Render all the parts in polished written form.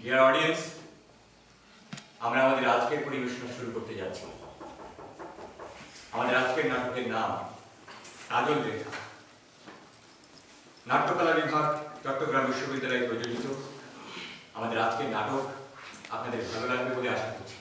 Dear audience, আমরা আমাদের আজকের পরিবেশনা শুরু করতে যাচ্ছি। আমাদের আজকের নাটকের নাম কাজল রেখা। নাট্যকলা বিভাগ, চট্টগ্রাম বিশ্ববিদ্যালয় প্রযোজিত আমাদের আজকের নাটক আপনাদের ভালো লাগবে বলে আশা করছি।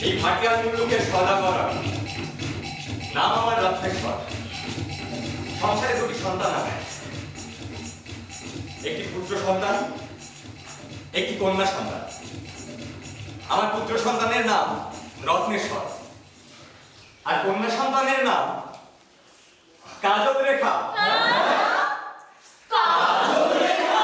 এই ভাটিয়াল মুলুকের সদাগর আমি, নাম আমার রত্নেশ্বর। সংসারে দুটি সন্তান আছে, একটি পুত্র সন্তান, একটি কন্যা সন্তান। আমার পুত্র সন্তানের নাম রত্নেশ্বর, আর কন্যা সন্তানের নাম কাজল রেখা। কাজল রেখা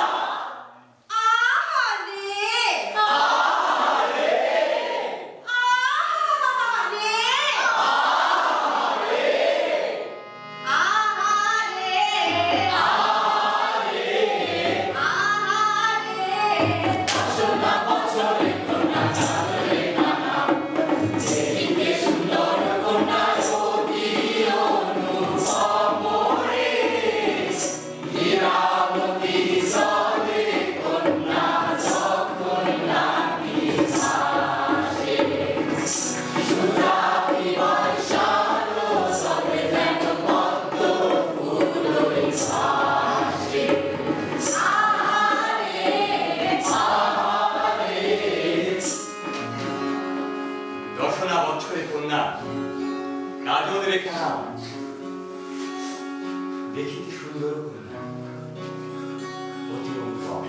দেখিতে সুন্দর কন্যা, অতি অনুপম।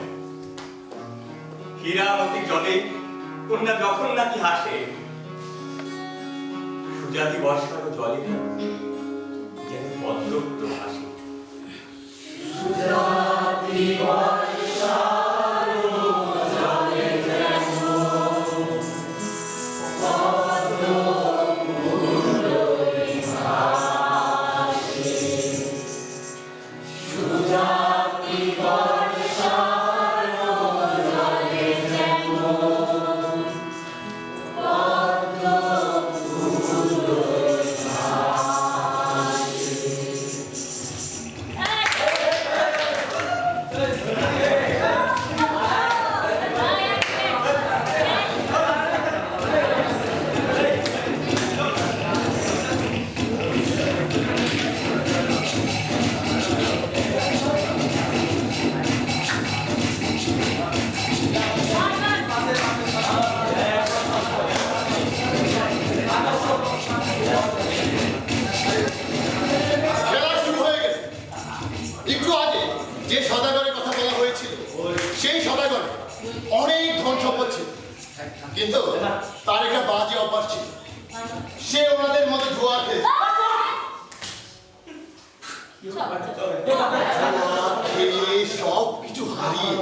হীরামতি জলে কন্যা যখন নাকি হাসে, সুজাতি বর্ষার জলে যেন পদ্মক্ত হাসে। সুজাতি বর্ষার জলে যেন কিন্তু তার একটা বাজে অভ্যাস ছিল, সে ওনাদের মধ্যে জুয়া খেলে সব কিছু হারিয়ে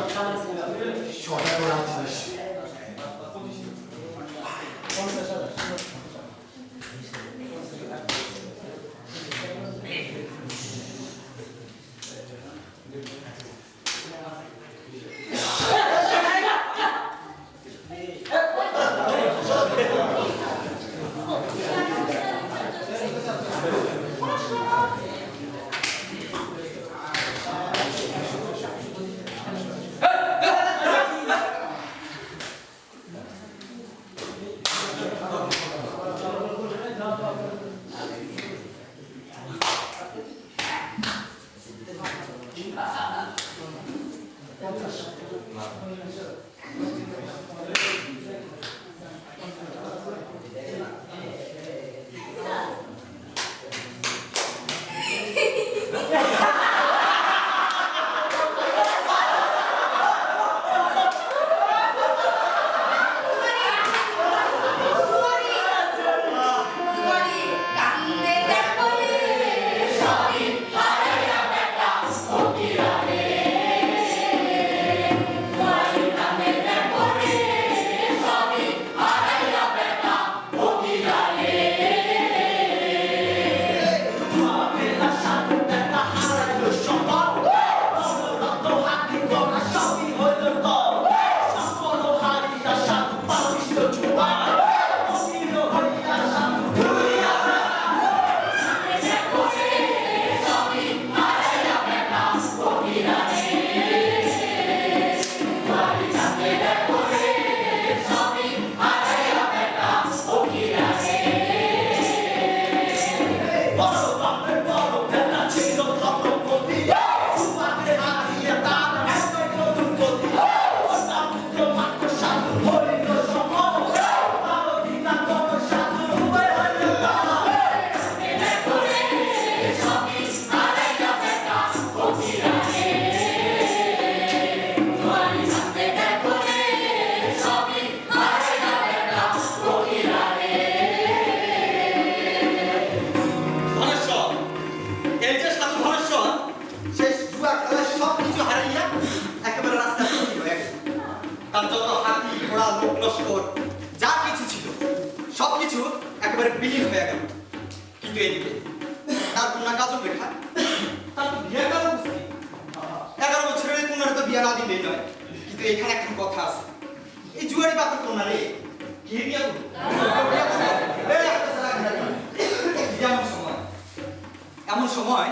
এমন সময়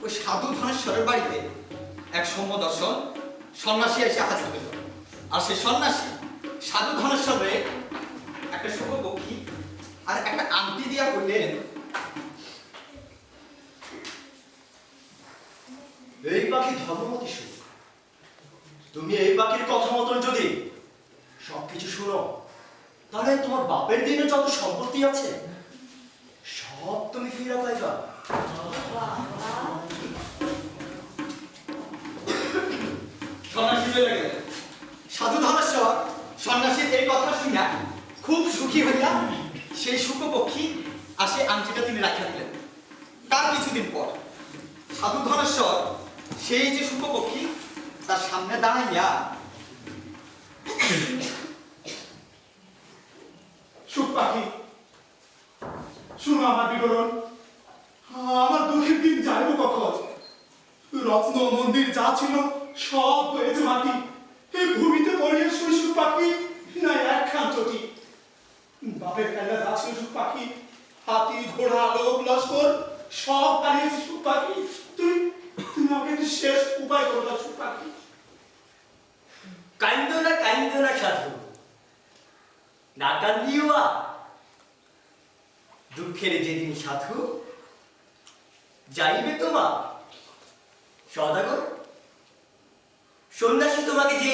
ওই সাধু ধনেশ্বরের বাড়িতে এক সৌম্যদর্শন সন্ন্যাসী এসে হাজির হইল। আর সেই সন্ন্যাসী সাধু ধনেশ্বরে একটা শুভপক্ষী আর একটা আংটি দিয়া কইলেন, এই পাখি ধর্মমতি সুখ, তুমি এই পাখির কথা মতন যদি সবকিছু শুনো, তাহলে তোমার বাপের দিনে যত সম্পত্তি আছে সব তুমি ফিরে পাইবা। কথা শুনিয়া খুব সুখী হইয়া সেই শুকপক্ষী আর সেই আংটিটা তিনি রাখিয়া দিলেন। তার কিছুদিন পর সাধু ধনেশ্বর সেই যে শুকপক্ষী তার সামনে দাঁড়াইয়া, সুখ পাখি, শুনো আমার বিবরণ। আমার দুঃখের দিন যাইব কখন? রত্ন মন্দির যা ছিল সব হয়েছে মাটি। এই ভূমিতে পড়িয়া শুই সুখ পাখি, না একখান চটি। বাপের খেলা যা ছিল সুখ পাখি, হাতি ঘোড়া লোক লস্কর সব হারিয়েছে সুখ পাখি। তুমি তুমি আমাকে একটু শেষ উপায় করে দাও সুখ পাখি। কান্দো না সাধু, না কান্দিও। দুঃখের যেদিন সাধু যাইবে তোমার সদাগর, সন্ন্যাসী তোমাকে যে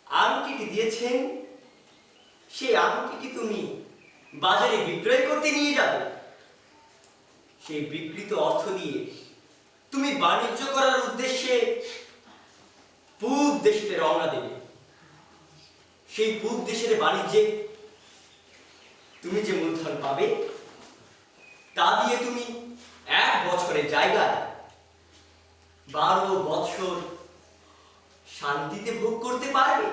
আংটিটি দিয়েছেন সেই আংটিটি তুমি বাজারে বিক্রয় করতে নিয়ে যাবে। সেই বিকৃত অর্থ দিয়ে তুমি বাণিজ্য করার উদ্দেশ্যে পূব দেশে রওনা দেবে। সেই পূব দেশের বাণিজ্যে তুমি যে মূলধন পাবে তা দিয়ে তুমি 1 বছরের জায়গায় 12 বছর শান্তিতে ভোগ করতে পারবে।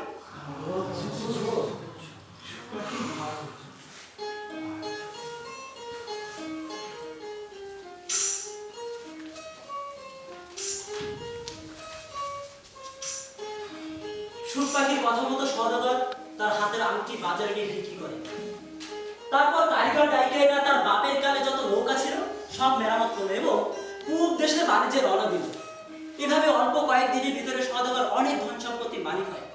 সুখ পাখির কথা মতো সওদাগর তার হাতের আংটি বাজারে নিয়ে বিক্রি করে। তারপর কারিগর ডাইকেরা তার বাপের কালে যত নৌকা ছিল সব মেরামত করলো এবং পূব দেশের বাণিজ্যে রওনা দিল। এভাবে অল্প কয়েকদিনের ভিতরে সওদাগর অনেক ধন সম্পত্তির মালিক হয়।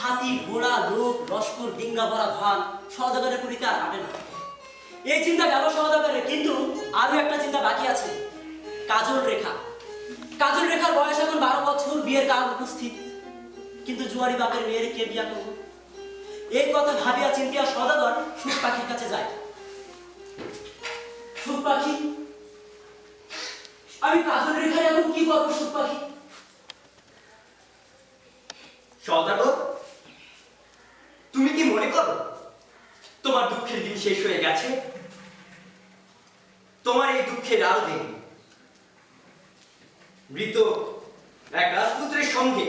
হাতি ঘোড়া লোক লস্কর ডিঙ্গা ভরা ধান সওদাগরের পুরীতে আর কাটে না। এই চিন্তা গেল সওদাগরের, কিন্তু আরো একটা চিন্তা বাকি আছে। কাজল রেখার বয়স এখন 12 বছর, বিয়ের কাল উপস্থিত, কিন্তু জুয়ারি বাপের মেয়ের কে বিয়া করব? এই কথা ভাবিয়া চিন্তিয়া সওদাগর সুখ পাখির কাছে যায়। সুখ পাখি, আমি কাজল রেখায় এখন কি করবো সুখ পাখি? সওদাগর, তুমি কি মনে করো তোমার দুঃখের দিন শেষ হয়ে গেছে? তোমার এই দুঃখের আরো দেরি। মৃত এক রাজপুত্রের সঙ্গে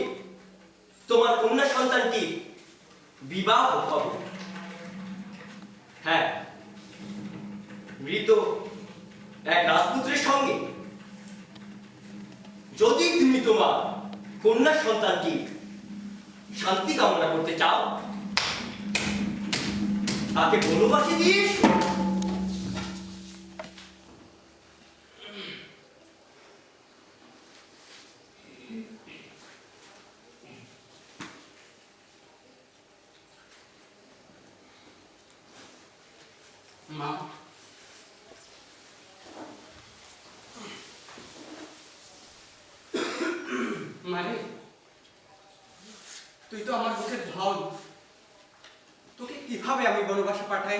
তোমার কন্যা সন্তানটি বিবাহ হবে। হ্যাঁ, মৃত এক রাজপুত্রের সঙ্গে। যদি তুমি তোমার কন্যা সন্তানটি শান্তি কামনা করতে চাও, তাকে বনবাসে দিয়ে এসো। মা, মানে তুই তো আমার বুকের ধন, তোকে কিভাবে আমি বনবাসে পাঠাই?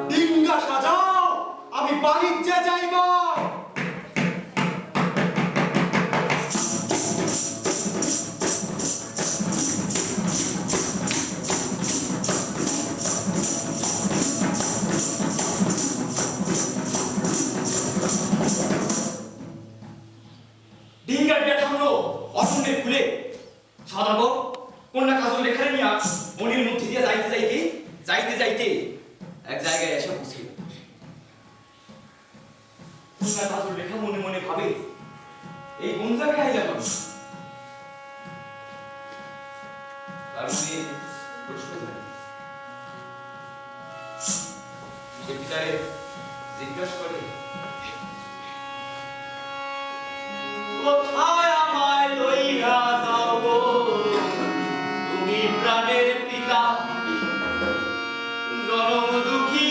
ডিঙ্গা সাজাও, আমি বাণিজ্যে যাইব। ডিঙ্গার গিয়া থামলো অরণ্যের খুলে সদাগর কন্যা কাজল রেখারে নিয়া মনির মধ্যে দিয়ে যাইতে এক জায়গায় এসে বসে কন্যা কাজল রেখা মনে মনে ভাবে এই কোন জায়গায় আইলা কেন? তার মনে প্রশ্ন জাগে। সে পিতারে জিজ্ঞাসা করে কোথায় আমায় লইয়া যাও গো তুমি প্রাণের পিতা জনম দুঃখী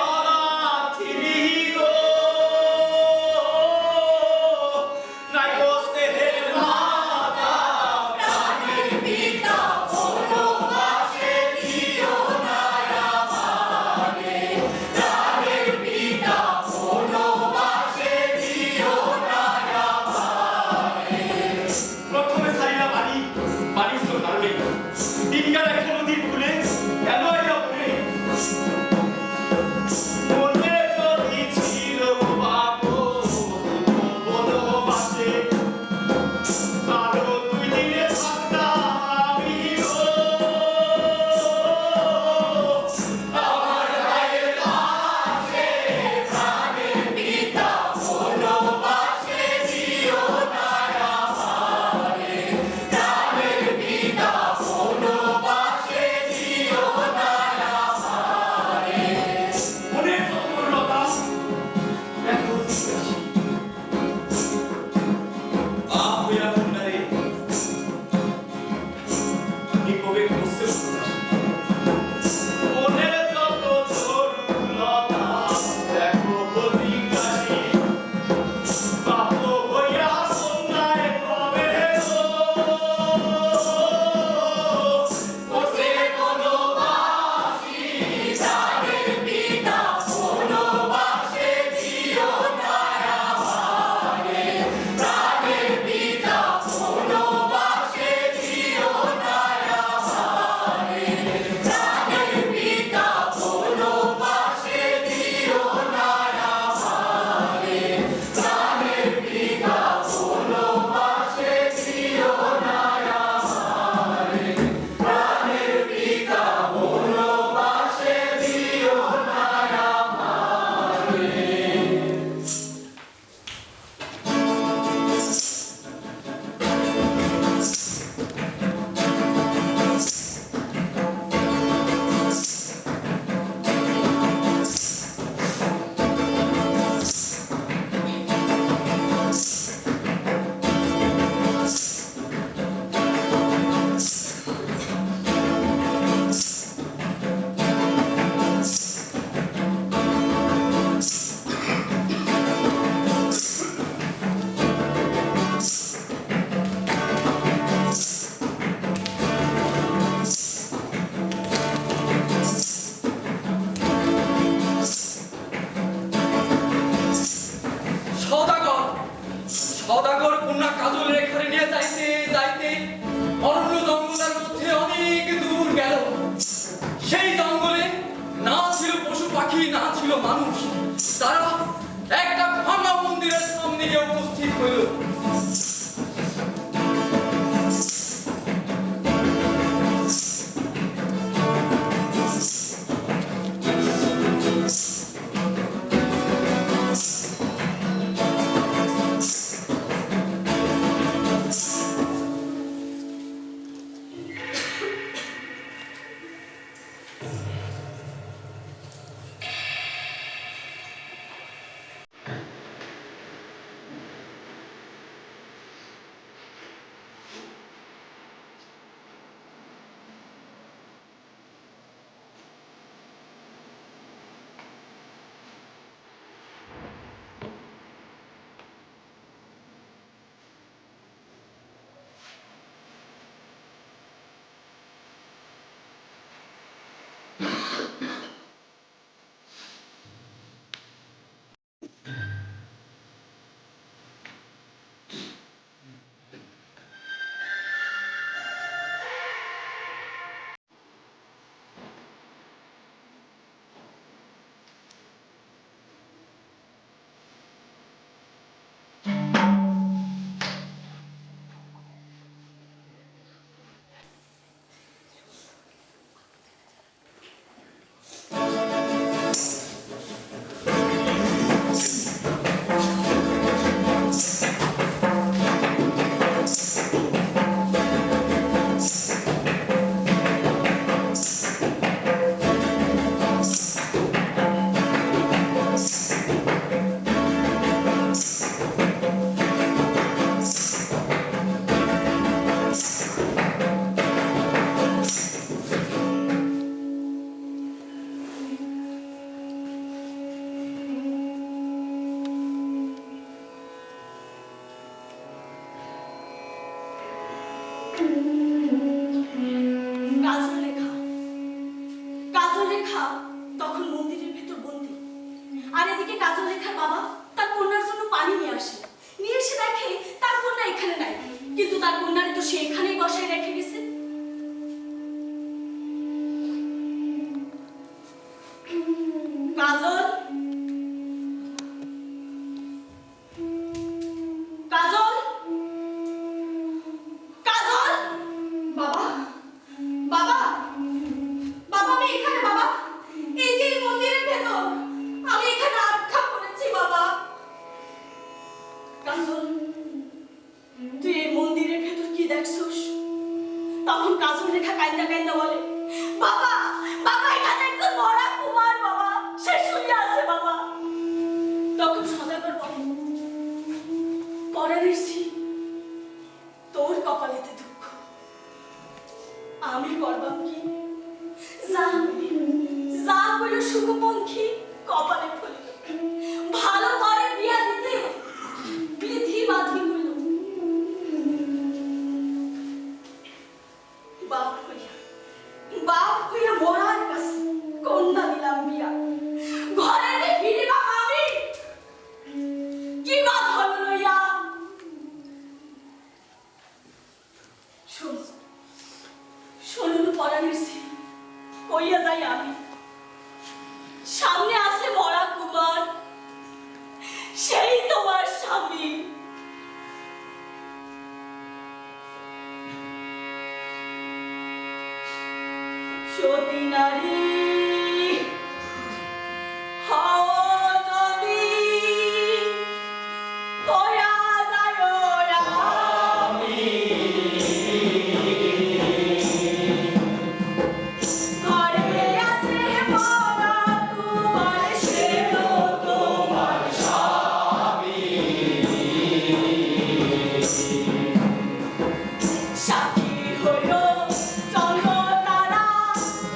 অনাথিনী গো নাই বসতে হে মাতা প্রাণের পিতা বনবাসে দিও না আমারে প্রাণের পিতা বনবাসে দিও না প্রথমে সারিলা বাড়ির কারণে ডিঙ্গার এক নদীর খুলে কেন এলো বলে মনে যদি ছিল বাবু বনবাসে আরো 2 দিনে থাকতাম আমি আমার ভাইয়ের পাশে প্রাণের পিতা বনবাসে দিও না আমারে প্রাণের পিতা বনবাসে দিও না আমারে মনে তৎপরতা দেখো জিজ্ঞাসী বাপ হইয়া কন্যারে নিকবে খুঁজছে মনে যত তরুলতা দেখো জিজ্ঞাসী বাপ হইয়া কন্যায় কবে বসে বনবাসী প্রাণের পিতা বনবাসে দিও না আমারে প্রাণের পিতা বনবাসে দিও না আমারে প্রাণের পিতা বনবাসে দিও না আমারে প্রাণের পিতা বনবাসে দিও না আমারে প্রাণের পিতা বনবাসে দিও না সদাগর কন্যা কাজল রেখারে নিয়ে যাইতে অরণ্য জঙ্গলের মধ্যে অনেক দূর গেল। সেই জঙ্গলে না ছিল পশু পাখি, না ছিল মানুষ। তারা একটা ভাঙা মন্দিরের সামনে গিয়ে উপস্থিত হইল। রেখা তখন মন্দিরের ভেতর বন্দি, আর এদিকে কাজল রেখার বাবা তার কন্যার জন্য পানি নিয়ে আসে। নিয়ে এসে দেখে তার কন্যা এখানে নাই, কিন্তু তার কন্যারে তো সে এখানেই বসায় রেখে গেছে। কাজল, কাজল, কাজল, বাবা, বাবা, বাবা, আমি এখানে বাবা, এই যে এই মন্দিরের ভেতর, আমি এখানে আটকা পড়েছি বাবা। কাজল, তুই এই মন্দিরের ভেতর কি দেখছস? তখন কাজল রেখা কাইন্দা কাইন্দা বলে, বাবা, বাবা, এখানে একজন মরা কুমার বাবা, সে শুয়ে আছে বাবা। তখন সদাগর বলে, পরাণের ঝি, তোর কপালেতে দুঃখ, আমি করবাম কি? যা যা কইল সুখপঙ্খী কপালে ফলিল, ভালো করে বিয়া দিতে বিধি বাধি হইল। বাপ হইয়া মরার কাছে কন্যা দিলাম বিয়া, ঘরে ফিরিবা আমি কি বা ধন লইয়া। শুনুন পরাণের ঝি, কইয়া যাই আমি, সামনে আছে মরা কুমার, সেই তোমার স্বামী। সতী নারী হও যদি হইয়া যায় আমি, ঘরে আছে মরা কুমার, সেও তোমার স্বামী। সাথী হইল চন্দ্র তারা,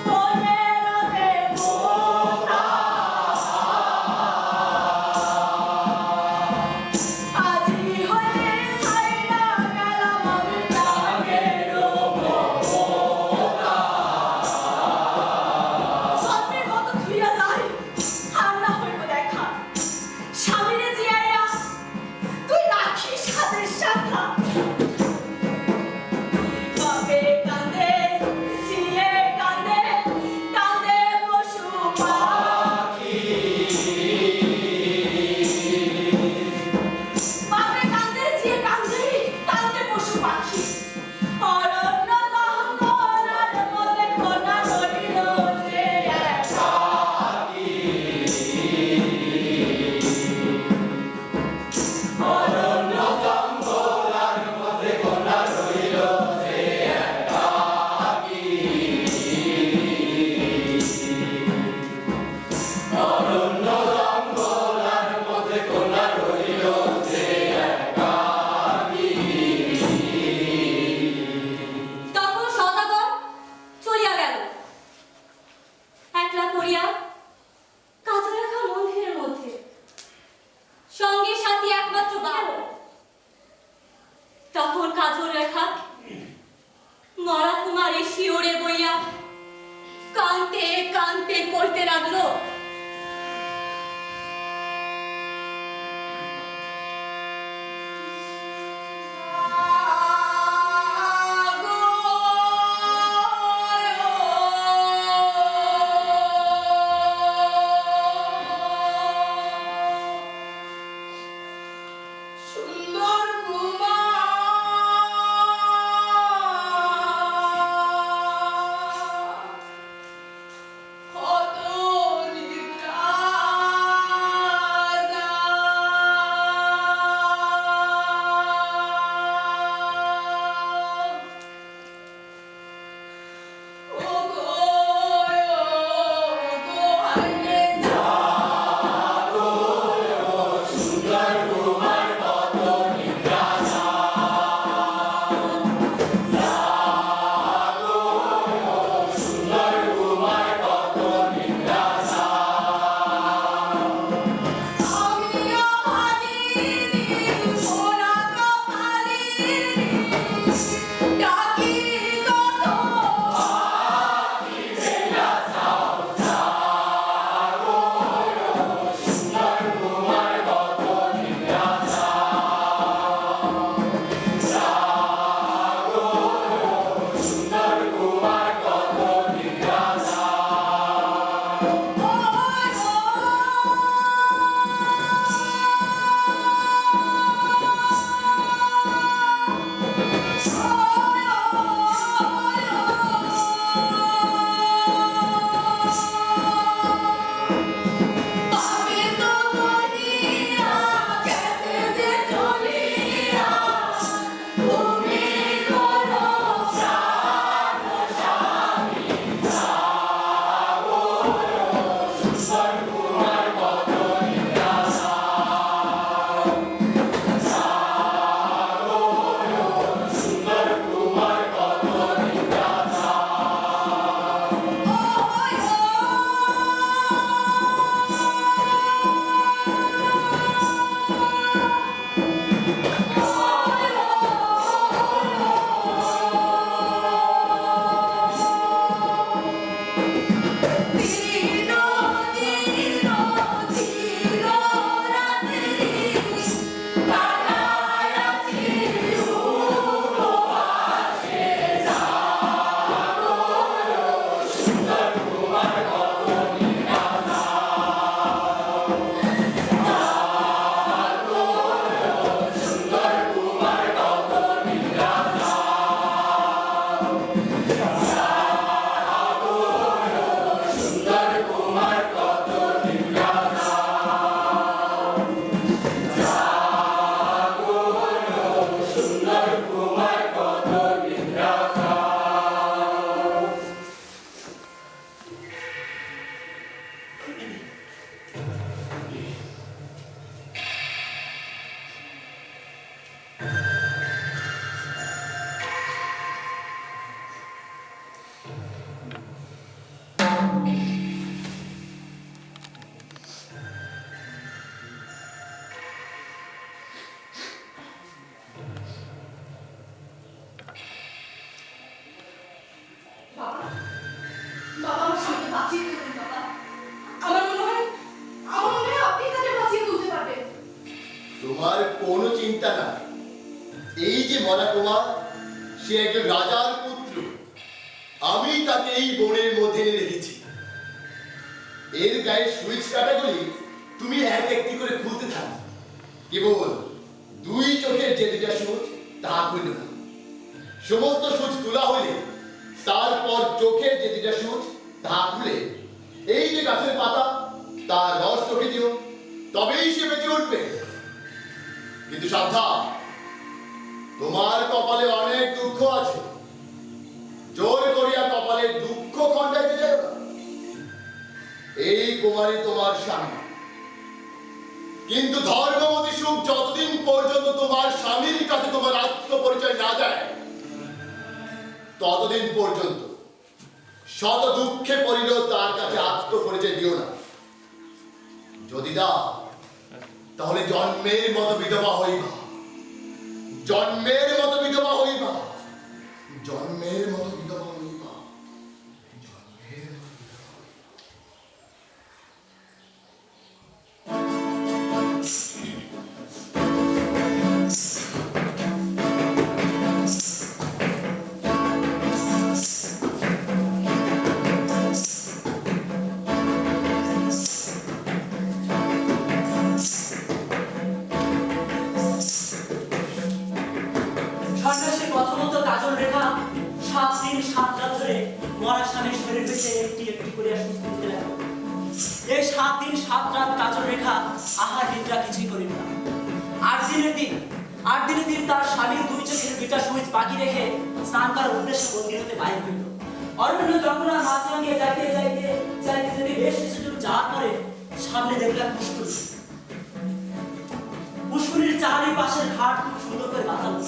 মনের দেবতা, আজি হইলে ছাইরা গেলাম আমি প্রাণের মমতা। স্বপ্নের মতো ধুইয়া যায়, আর না হইব দেখা, স্বামীরে জিয়াইয়া তুই রাখিস হাতের শাখা। বাপে কান্দে, ঝিয়ে কান্দে, কান্দে পশু পাখি। বাপে কান্দে, ঝিয়ে কান্দে, কান্দে পশু পাখি। অরণ্য জঙ্গলার মধ্যে কন্যা রহিল যে একাকী। অরণ্য জঙ্গলার মধ্যে কন্যা রহিল যে একাকী। অরণ্য জঙ্গলার মধ্যে কন্যা রহিল যে একাকী। তখন সদাগর চলিয়া গেল, একলা করিয়া কাজল রেখা মন্দিরের মধ্যে, সঙ্গে সাথী একমাত্র গেল। তখন কাজল রেখা মরা কুমারে শিওরে বইয়া কানতে কানতে কইতে লাগলো, সুন্দর কুমার, কত বাবা বাবা আমার স্বামীকে বাঁচিয়ে তুলুন বাবা। আমার মনে হয় আপনি তাকে বাঁচিয়ে তুলতে পারবেন। তোমার কোনো চিন্তা নাই। এই যে মরা কুমার, সে একজন রাজার পুত্র। আমি তাকে এই বনের মধ্যে এনে রেখেছি। এর গায়ে সুইচ কাটাগুলি তুমি এক একটি করে খুলতে থাকো। কেবল দুই চোখের যে দুটা সুচ তা খুলবে না। সমস্ত সুচ তোলা হলে তারপর চোখের যে দুটা সুচ তা খুলে এই যে গাছের পাতা তার রস চোখে দিও, তবেই সে বেঁচে উঠবে। কিন্তু সাবধান, তোমার কপালে অনেক দুঃখ আছে। জোর করিয়া কপালের দুঃখ খণ্ডাইতে যাও না। এই কুমারী তোমার স্বামী, কিন্তু ধর্মমতী সুখ যতদিন পর্যন্ত তোমার স্বামীর কাছে তোমার আত্মপরিচয় না দেয়, ততদিন পর্যন্ত শত দুঃখে পড়িলেও তার কাছে আত্মপরিচয় দিও না। যদি দাও, তাহলে জন্মের মতো বিধবা হইবা, জন্মের মতো বিধবা হইবা, জন্মের মতো বিধবা হইবা, জন্মের মতো বিধবা হইবা। সন্ন্যাসীর কথা মতো কাজল রেখা 7 দিন 7 রাত ধরে মরা স্বামীর শরীর হইতে একটি একটি করে সুস্থ দিতে লাগলো। এই 7 দিন 7 রাত কাজল রেখা আহার নিদ্রা কিছুই করিল না। 8 দিনের দিন তার স্বামীর দুই চোখের দুইটা সুইচ বাকি রেখে স্নান করার উদ্দেশ্যে মন্দির হতে বাইরে হইল। অরণ্য জঙ্গলার মাঝখান দিয়ে যাইতে বেশ কিছু দূর যাওয়ার পরে সামনে দেখলাম পুষ্করিণীর চারিপাশের ঘাট খুব সুন্দর করে বাঁধানো।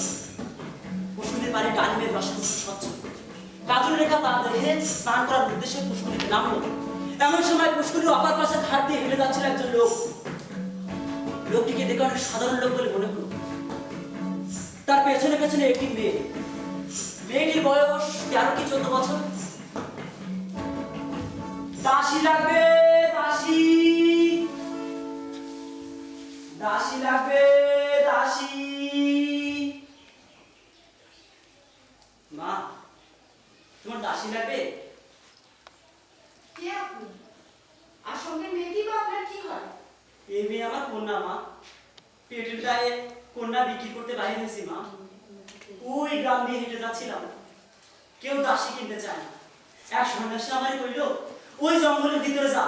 পুষ্করিণীর পানি ডালিমের রস খুব স্বচ্ছ। কাজল রেখা তা দেখে স্নান করার উদ্দেশ্যে পুষ্করিণীতে নামলো। এমন সময় পুষ্করিণীর অপর পাশে ঘাট দিয়ে হেলে যাচ্ছিল একজন লোক। লোকটিকে দেখে অনেক সাধারণ লোক বলে মনে হলো। তার পেছনে পেছনে একটি মেয়ে। মেয়েটির বয়স 13 কি 14 বছর। দাসী লাগবে, দাসী, দাসী লাগবে, দাসী। মা, তোমার দাসী লাগবে? কে আপনি? আর সঙ্গে মেয়েটি বা আপনার কি হয়? এই মেয়ে আমার কন্যা মা। পেটের দায়ে কন্যা বিক্রি করতে বাইরে হয়েছি মা। ওই গ্রাম দিয়ে হেঁটে যাচ্ছিলাম, কেউ দাসী কিনতে চায় না। এক সন্ন্যাসী আমায় কইল, ওই জঙ্গলের ভিতরে যা,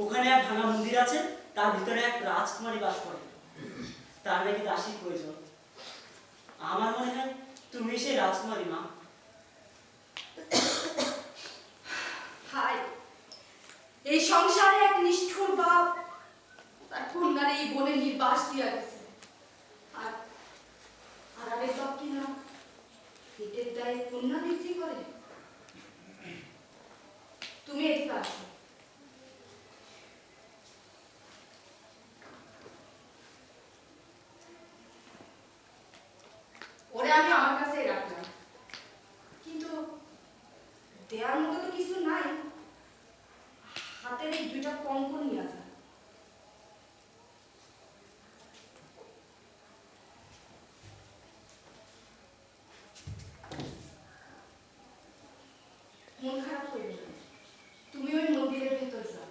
ওখানে এক ভাঙা মন্দির আছে, তার ভিতরে এক রাজকুমারী বাস করে, তার নাকি দাসীর প্রয়োজন। আমার মনে হয় তুমি সেই রাজকুমারী মা। হায়, এই সংসারে এক নিষ্ঠুর বাপ তার কন্যার এই বনে নির্বাস দিয়া গেছে। আর আরেক বাপ কিনা পেটের দায়ে কন্যা বিক্রি করে। তুমি এদিকে আসো। ওরে আমি আমার কাছে রাখলাম, কিন্তু দেওয়ার মতো তো কিছু নাই। হাতের এই দুইটা কঙ্কর নিয়ে আসা। মন খারাপ করবে না, তুমি ওই মন্দিরের ভেতর যাও।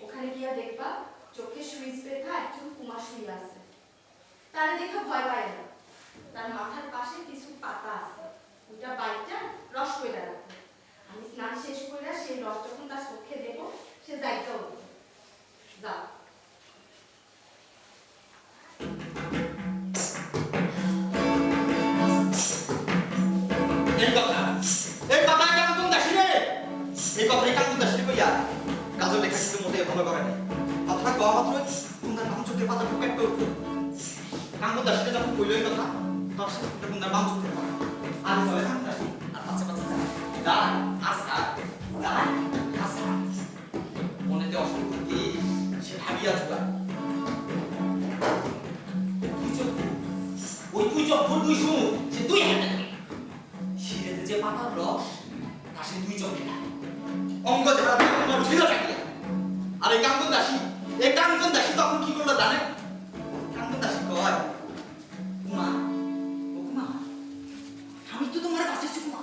ওখানে গিয়া দেখবা চোখে সুইচ রেখা একজন কুমার শুয়ে আছে। তারে দেখা ভয় পায় না। তার মাথার পাশে কিছু পাতা আছে, ওইটা বাইকটা রস কইরা রাখবে। আমি স্নান শেষ কইরা সেই রস যখন তার চোখে দেব, সে যাইতে উঠবে। যাও। এই কথা কাঙ্গুন দাসী রে, এই কথাই কাঙ্গুন দাসী কইয়া কাজল লেখা কিন্তু মোটেই ভালো করে নাই। কথাটা কওয়া মাত্র কুন্দার বাম চোখের পাতা পেটে উঠলো। কাঙ্গুন দাসীকে যখন কইল এই কথা, তার সাথে কুন্দার বাম চোখের পাতা আর চলে কাঙ্গুন দাসী আর পাশে পাশে যায় আস্তা আস্তা মনেতে অসংখ্য কি সে ভাবিয়া জোগায়। তুই চোখ ভুল তুই শুন, সে তুই হাতে শিরেতে যে পাতার রস তা সে তুই চোখে না অঙ্গ যারা অঙ্গ ছিল থাকিয়া। আর এই কাঙ্গুন দাসী তখন কি করলো জানে? কাঙ্গুন দাসী কয়, কুমা ও কুমা, আমি তো তোমার বাঁচাইছি কুমা,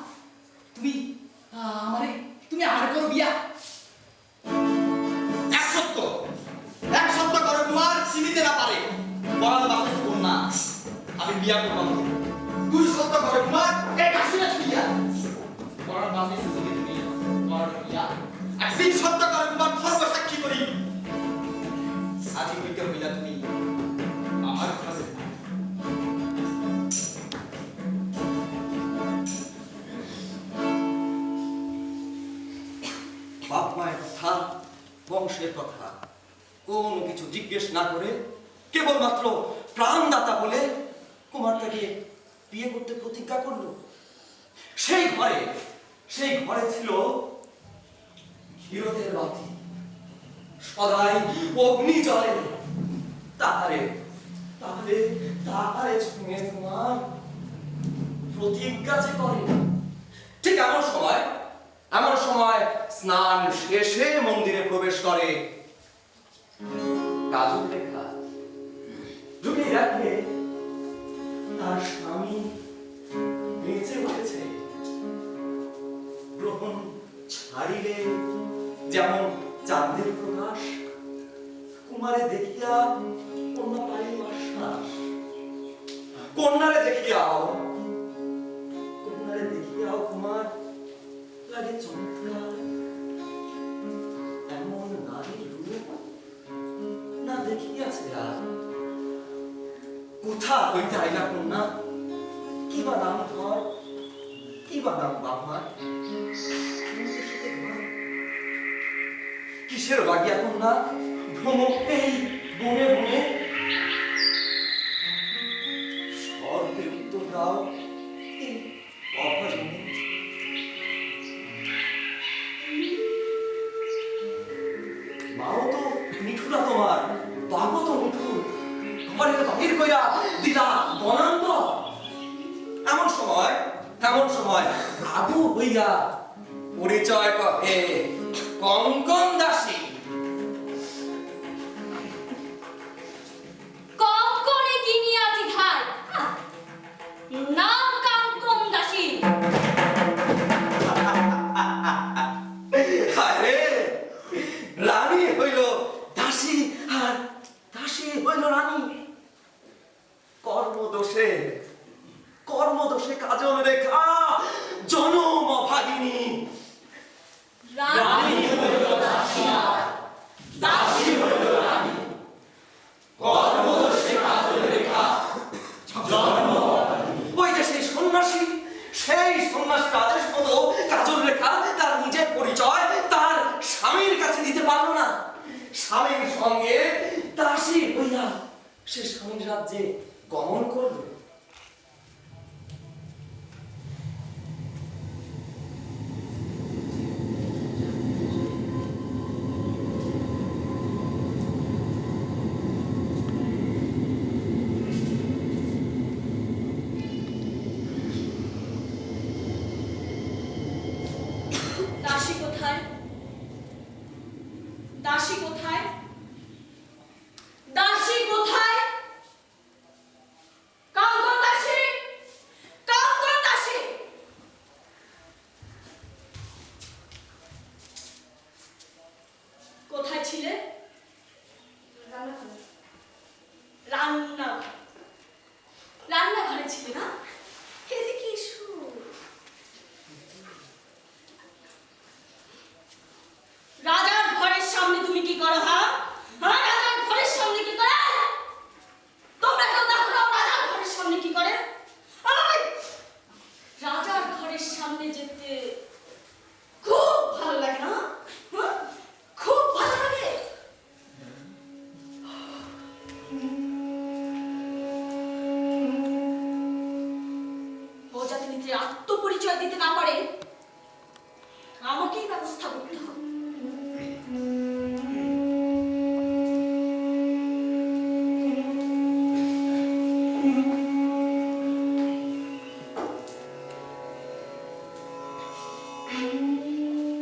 তুমি আমার করো বিয়া। এক সত্য করো কুমার, চিনিতে না পারে বলার বাঁচাইছি কন্যা, আমি বিয়া করলাম। তুই সত্য করে কুমার, এই কাশিনা ছুইয়া বলার বাঁচাইছি তুমি বলার বিয়া। একদিন সত্য করে কুমার, ধর্ম সাক্ষী করি আজি হইতে হইলা তুমি আমার কাছে। বাপ মায়ের কথা, বংশের কথা কোনো কিছু জিজ্ঞেস না করে কেবলমাত্র প্রাণদাতা বলে কুমার তাকে বিয়ে করতে প্রতিজ্ঞা করলো। সেই ঘরে ছিল হিরোদের বাতি, সদাই অগ্নি জ্বলে। তাহারে ছুঁয়ে কুমার প্রতিজ্ঞা যে করে। ঠিক এমন সময় স্নান শেষে মন্দিরে প্রবেশ করে কাজল লেখা। ঢুকে রাখলে তার স্বামী বেঁচে উঠেছে। গ্রহণ ছাড়িলে যেমন চাঁদের প্রকাশ, কুমারে দেখিয়া কন্যা পাইল আশ্বাস। কন্যারে দেখিয়াও কুমার লাগে চমৎকার। এমন নারীর রূপ না দেখিয়াছে আর। কোথা হইতে আইলা কন্যা, কি বা নাম ঘর, কি বা নাম বাবার, কিসের লাগিয়া কন্যা ভ্রম এই বনে বনে? স্বর্গে উত্তর দাও এই অভজনে। মাও তো নিঠুরা তোমার, বাপও তো নিঠুর, ঘরের বাহির কইরা দিলা বনান্তর। এমন সময় আবু হইয়া পরিচয় কহে কঙ্কন দাসী। কঙ্কনে কিনিয়াছি ভাই, নাম কাঙ্কন দাসী। আরে রানী রানী হইল দাসী আর দাসী হইল রানী। কর্মদোষে কর্মদোষে কাজল রেখা জনম ভাগিনী। রানী হইল দাসী আর দাসী হইল রানী। কর্মদোষে কাজল রেখা জন্ম ভাগিনী। ওই যে সেই সন্ন্যাসী আদেশ মতো কাজল রেখা তার নিজের পরিচয় তার স্বামীর কাছে দিতে পারলো না। স্বামীর সঙ্গে দাসী হইয়া সে স্বামীর রাজ্যে গমন করলো। দাসী কোথায়? দাসী কোথায়? দাসী কোথায়? কাঙ্কন দাসী! কাঙ্কন দাসী! কোথায় ছিলে? রান্নাঘরে। রান্নাঘরে ছিলে না? এদিকে এসো। রাজার ঘরের সামনে তুমি কি করো? হ্যাঁ, রাজার ঘরের সামনে কি করে? তোমরা কেউ দেখো না রাজার ঘরের সামনে কি করে? রাজার ঘরের সামনে যেতে খুব ভালো লাগে না? খুব ভালো লাগে। ও যাতে নিজের আত্মপরিচয় দিতে না পারে আমাকেই ব্যবস্থা করতে হবে।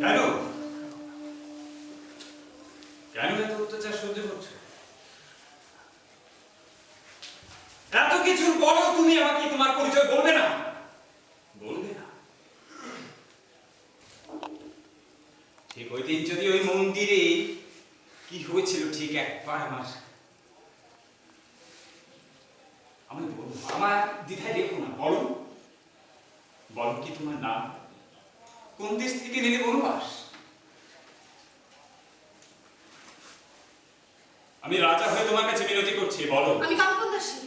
কেন কেন এত অত্যাচার সহ্য করছো? এত কিছুর পরেও তুমি আমাকে তোমার পরিচয় বলবে না? বলবে না? ঠিক ওই দিন যদি ওই মন্দিরে কি হয়েছিল ঠিক একবার আমি বলবো, আমার দ্বিধায় রেখো না। বলো বলো কি তোমার নাম? কোন দেশ থেকে নিলে বনবাস? আমি রাজা হয়ে তোমার কাছে মিনতি করছি, বলো। আমি কাঙ্কন দাসী।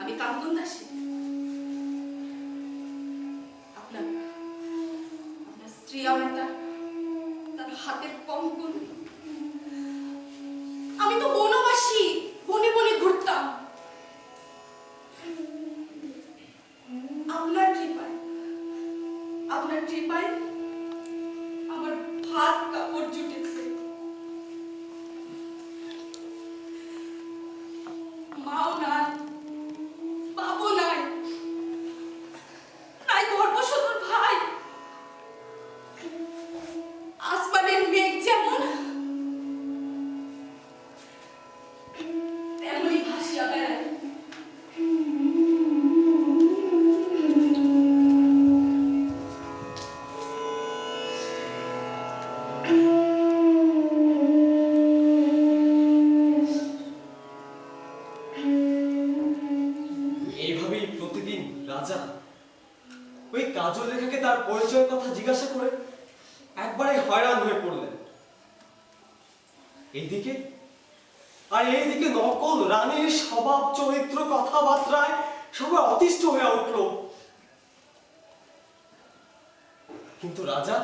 আমি কাঙ্কন দাসী। আপনার স্ত্রী আমার তার হাতের কঙ্কন। আমি তো বনবাসী, বনে বনে ঘুরতাম। আপনার কৃপায় আমার ভাত কাপড় জুটেছে। মাও নাই, বাবু নাই, নাই গর্ভসদর ভাই। আসমানের মেঘ যেমন তেমনই ভাসিয়া বেড়ায়। এইভাবেই প্রতিদিন রাজা ওই কাজল রেখাকে তার পরিচয়ের কথা জিজ্ঞাসা করে একবারে হয়রান হয়ে পড়লেন। এইদিকে নকল রানীর স্বভাব চরিত্র কথাবার্তায় সবাই অতিষ্ঠ হয়ে উঠল। কিন্তু রাজা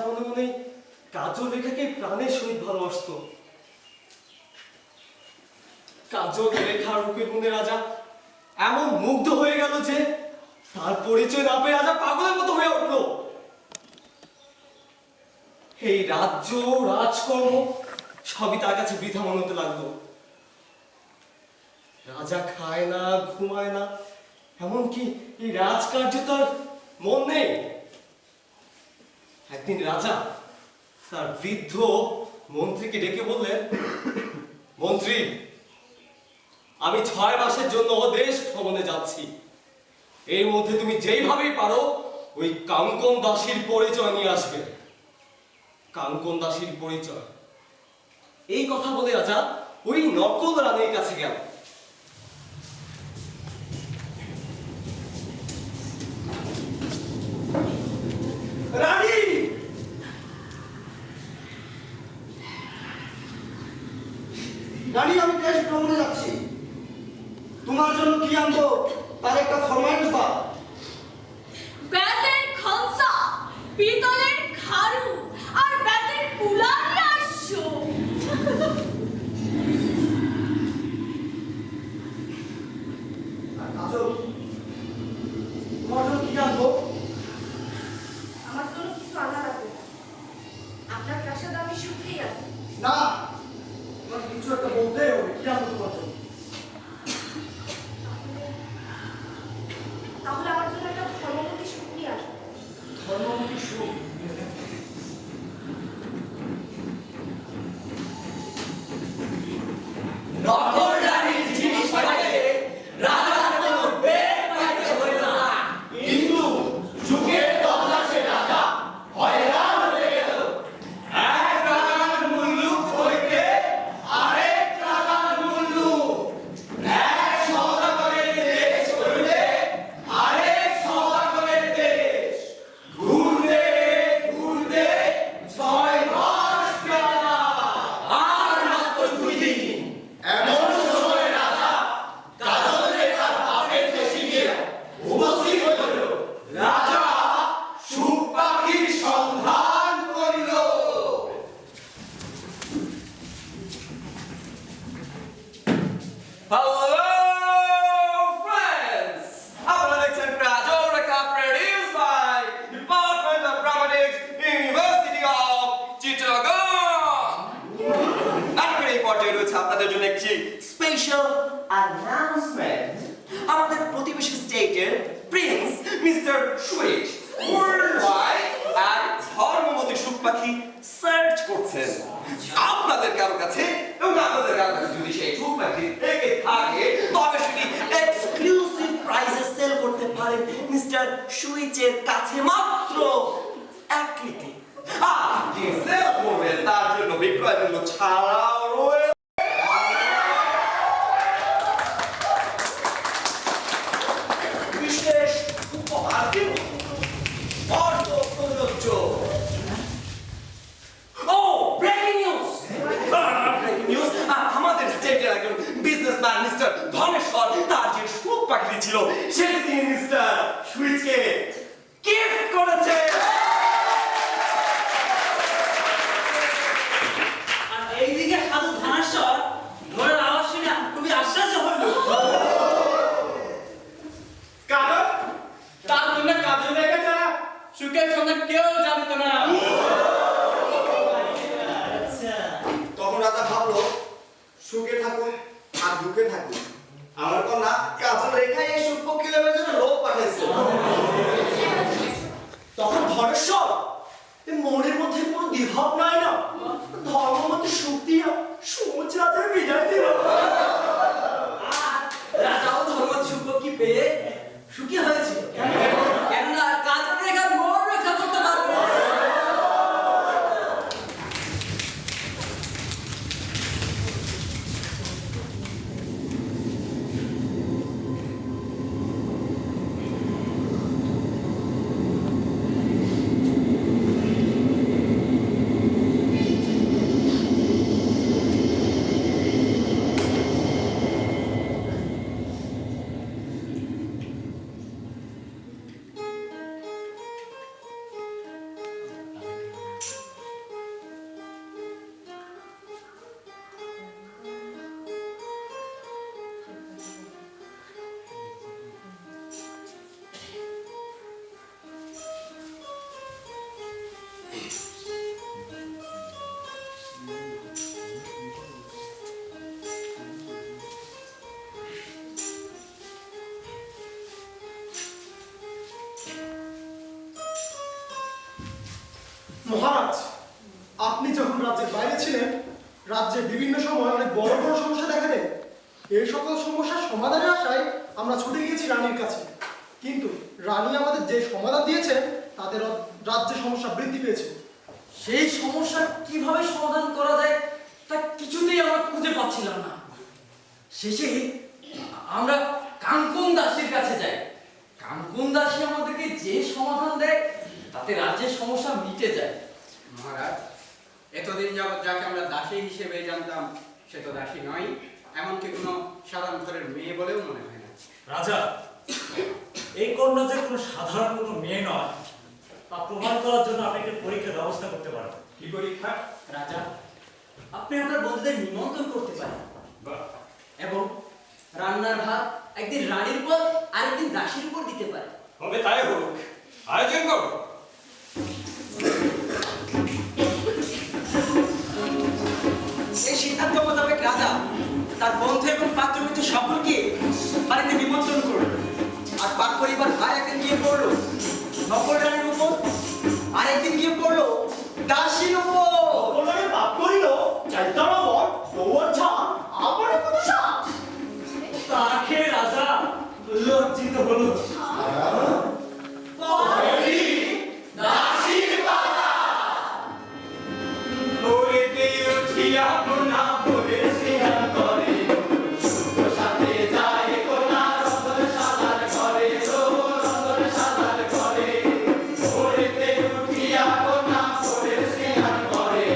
মনে মনে কাজল রেখাকে প্রাণের সহিত ভালোবাসত। কাজল রেখার রূপে গুণে রাজা এমন মুগ্ধ হয়ে গেল যে তার পরিচয় না পেয়ে রাজা পাগলের মতো হয়ে উঠল। এই রাজ্য রাজকর্ম সবই তার কাছে বৃথা মনে হতে লাগলো। রাজা খায় না, ঘুমায় না, এমনকি এই রাজকার্য তার মন নেই। একদিন রাজা তার বৃদ্ধ মন্ত্রীকে ডেকে বললেন, মন্ত্রী, আমি 6 মাসের জন্য দেশ ভ্রমণে যাচ্ছি। এর মধ্যে তুমি যেইভাবেই পারো ওই কাঙ্কন দাসীর পরিচয় নিয়ে আসবে। কাঙ্কন দাসীর পরিচয়। এই কথা বলে রাজা ওই নকল রানীর কাছে গেল। রানী, রানী, আমি দেশ ভ্রমণে যাচ্ছি। তোমার জন্য কি আনবো তার একটা ফরমাইশ দাও। ব্যাটের খনসা, পিতলের খাড়ু আর ব্যাটের কুলা নিয়ে আসছো। আর কাজল, তোমার জন্য কি আনবো? আমার জন্য কিছু আনা লাগবে না। আপনার প্রাসাদে আমি সুখেই আছি। না, তোমার কিছু একটা বলতে হবে। কি আনবো তোমার জন্য? তাহলে আমার জন্য একটা ধর্মপতি সুখ নিয়ে আসবে। ধর্মমুখী সুখ। নকল রানীর জিনিস পাইলে রাজার কোনো বেগ পাইতে হইল না। কিন্তু যুগের তল্লাশে রাজা হয়রান হয়ে গেল। এক রাজার মুল্লুক হইতে আরেক রাজার মুল্লুক, এক সওদাগরের দেশ হইতে আরেক সওদাগরের দেশ। ঘুরতে ঘুরতে 6 মাস গেল। আর মাত্র 2 দিন। এমন সময় রাজা কাজল রেখার বাপের দেশে গিয়ে উপস্থিত হইল। রাজা সুখ পাখির সন্ধান করিল। Hello, friends! Athletics and Kajol Rekha produced by Department of Dramatics, University of Chittagong. আজকের এই পর্যায়ে রয়েছে আপনাদের জন্য একটি স্পেশাল অ্যানাউন্সমেন্ট। আমাদের প্রতিবেশী স্টেটের প্রিন্স মিস্টার সুইট ওয়ার্ল্ডওয়াইড এক ধর্মমতী সুখ পাখি সার্চ করছেন। আপনাদের কারো কাছে এবং আপনাদের কারো কাছে যদি সেই সুখ পাখি থেকে থাকে তবে সেটি এক্সক্লুসিভ প্রাইসে সেল করতে পারেন মিস্টার সুইচের কাছে মাত্র 1 ক্লিকে। আর যে সেল করবেন তার জন্য বিক্রয় মূল্য ছাড়াও রয়েছে বিশেষ উপহার দিব। অর্থ প্রযোজ্য। ও, ব্রেকিং নিউজ! Breaking news! আমাদের স্টেটের একজন বিজনেসম্যান মিস্টার ধনেশ্বর তার যে সুখ পাখি ছিল সেটি তিনি মিস্টার সুইচকে গিফট করেছে। আর এইদিকে সাধু ধানেশ্বর ঘোড়ার আওয়াজ শুনে খুবই আশ্চর্য হইল। কারণ তার জন্য কাজল রেখা ছাড়া সুখের সঙ্গে কেউ জানতো না। আচ্ছা, তখন রাজা ভাবলো, সুখে থাকুন আর দুঃখে থাকুন। আমার কন্যা কাজল রেখা এই সুখ পক্ষী লেবার জন্য লোক পাঠাইছে। তখন ধনেশ্বর এই মনের মধ্যে কোনো দ্বিভাব নাই না, ধর্মমতে সুখ দিয়া সমুদ্র রাজার বিদায় দিল। আর রাজাও ধর্ম সুখ কি পেয়ে সুখী হয়েছিল। কেননা কাজল রেখার মন রক্ষা করতে পারবে। মহারাজ, আপনি যখন রাজ্যের বাইরে ছিলেন, রাজ্যে বিভিন্ন সময় অনেক বড় বড় সমস্যা দেখা দেয়। এই সকল সমস্যার সমাধানের আশায় আমরা ছুটে গিয়েছি রানীর কাছে। কিন্তু রানী আমাদের যে সমাধান দিয়েছে তাতে রাজ্যের সমস্যা বৃদ্ধি পেয়েছে। সেই সমস্যা কিভাবে সমাধান করা যায় তা কিছুতেই আমরা খুঁজে পাচ্ছিলাম না। শেষে আমরা কাঙ্কুন দাসীর কাছে যাই। কাঙ্কুন দাসী আমাদেরকে যে সমাধান দেয় তাতে রাজ্যের সমস্যা মিটে যায়। মহারাজ, এতদিন যাবৎ যাকে আমরা দাসী হিসেবে জানতাম সে তো দাসী নয়, এমনকি কোনো সাধারণ ঘরের মেয়ে বলেও মনে হয় না। রাজা, এই কন্যা যে কোনো সাধারণ কোনো মেয়ে নয় তা প্রমাণ করার জন্য আপনি একটা পরীক্ষার ব্যবস্থা করতে পারেন। কি পরীক্ষা? রাজা, আপনি আপনার বন্ধুদের নিমন্ত্রণ করতে পারেন বাহ, এবং রান্নার ভাত একদিন রানীর উপর আর একদিন দাসীর উপর দিতে পারেন। হবে তাই হোক, আয়োজন করো। এই সিদ্ধান্ত মোতাবেক রাজা তার বন্ধু এবং পাত্রমিত্র সকলকে বাড়িতে নিমন্ত্রণ করল। আর পাক পরিবার ভাই একদিন গিয়ে পড়লো নকল রানীর উপর, আর একদিন গিয়ে পড়লো দাসীর উপর। ওনারে বাপ করিল চাইতারা বল দৌড় ছা আমারে কত সাহস। তা খেয়ে রাজা লজ্জিত হলো। ওরেতে উঠিয়া কোনা ভোরে সিনার করে, সুতো সাথে যায় কোনা রতনশালার ঘরে, রতনশালার ঘরে। ওরেতে উঠিয়া কোনা ভোরে সিনার করে,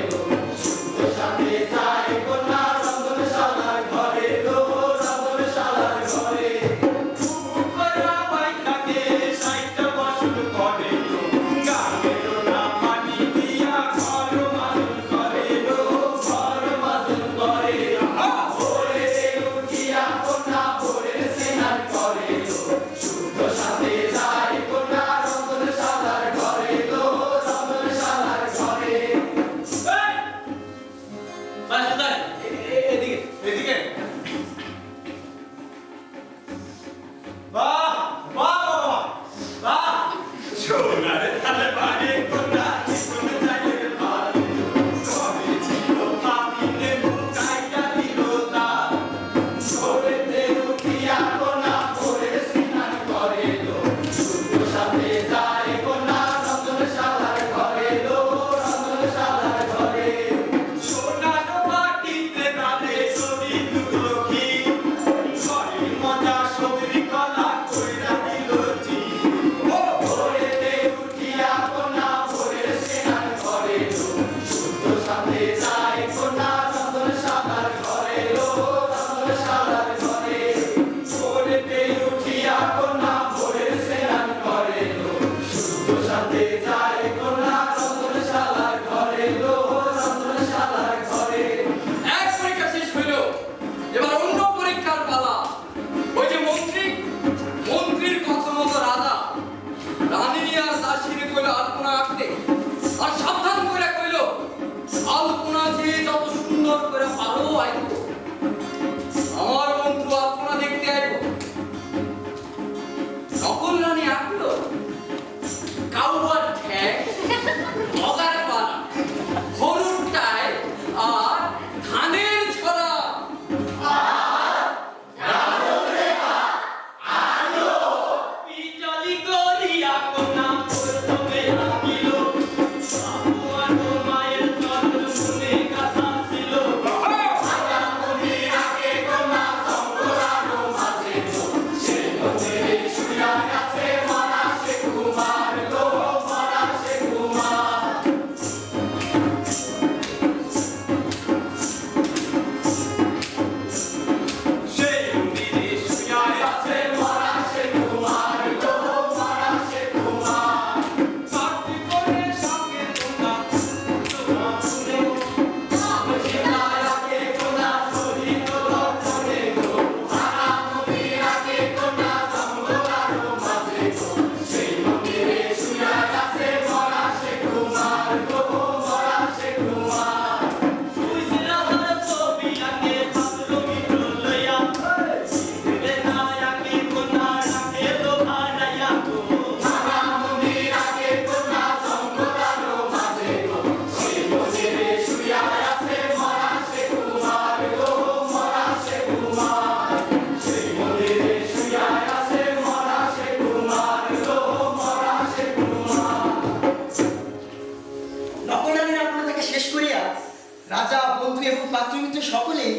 সুতো সাথে যায় কোনা রতনশালার ঘরে, রতনশালার ঘরে। উপরা বাইটাকে সাইটা বসল করে, গাঙ্গের না পানি দিয়া ঘর মাদুর করে, ঘর মাদুর করে। ভোরে উঠিয়া কোনা ভোরে সেনার করে, সুতো সাথে যায় কোনা রতনশালার ঘরে, রতনশালার ঘরে। এদিকে এদিকে বাহ বাহ বাবা বাহ, সোনার থালে বাড়ি কোনা কোন জায়গায় ভার, কবে ছিল পাপিতে মুখাইটা দিল তার। ভোরেতে উঠিয়া কোনা ভোরে স্নান করে, সুতো সাথে যায় কোনা রতনশালার ঘরে, রতনশালার ঘরে। সোনার মাটিতে নালে চড়ি দুটো ঘি, ঘরের মজা সবরি কলা কইরা দিল জি। ও ভোরেতে উঠিয়া কোনা ভোরে স্নান করে, সুতো সাথে যায় কোনা রতনশালার ঘরে, রতনশালার ঘরে। ভোরেতে উঠিয়া কোনা ভোরে স্নান করে, সুতো সাথে যায় কোনা রতনশালার ঘরে, রতনশালার ঘরে। এক পরীক্ষা শেষ হইল, এবার অন্য পরীক্ষার পালা। ওই যে মন্ত্রীর কথা মতো রাজা রানী আর দাসীরে কইল আলপনা আঁকতে, আর সাবধান করে কইল আলপনা যে যত সুন্দর করে পারো আইব। আমার বন্ধু আলপনা দেখতে আইব। নকল রানী আঁকলো কাউয়ার ঠ্যাং, মগার পালা, হলুদ টাই আর ধানের ছড়া। পিটালি করিয়া কোনা প্রথমে আঁকিল, বাবু আর মায়ের চরণ শুনে কথা ছিল। রাজা মনে আগে কোনা শঙ্করানো মাঝে, সে মনে শুয়া আছে মারা সে কুমার, মরা সে কুমার। রাজা, বন্ধু এবং পাত্রমিত্র সকলেই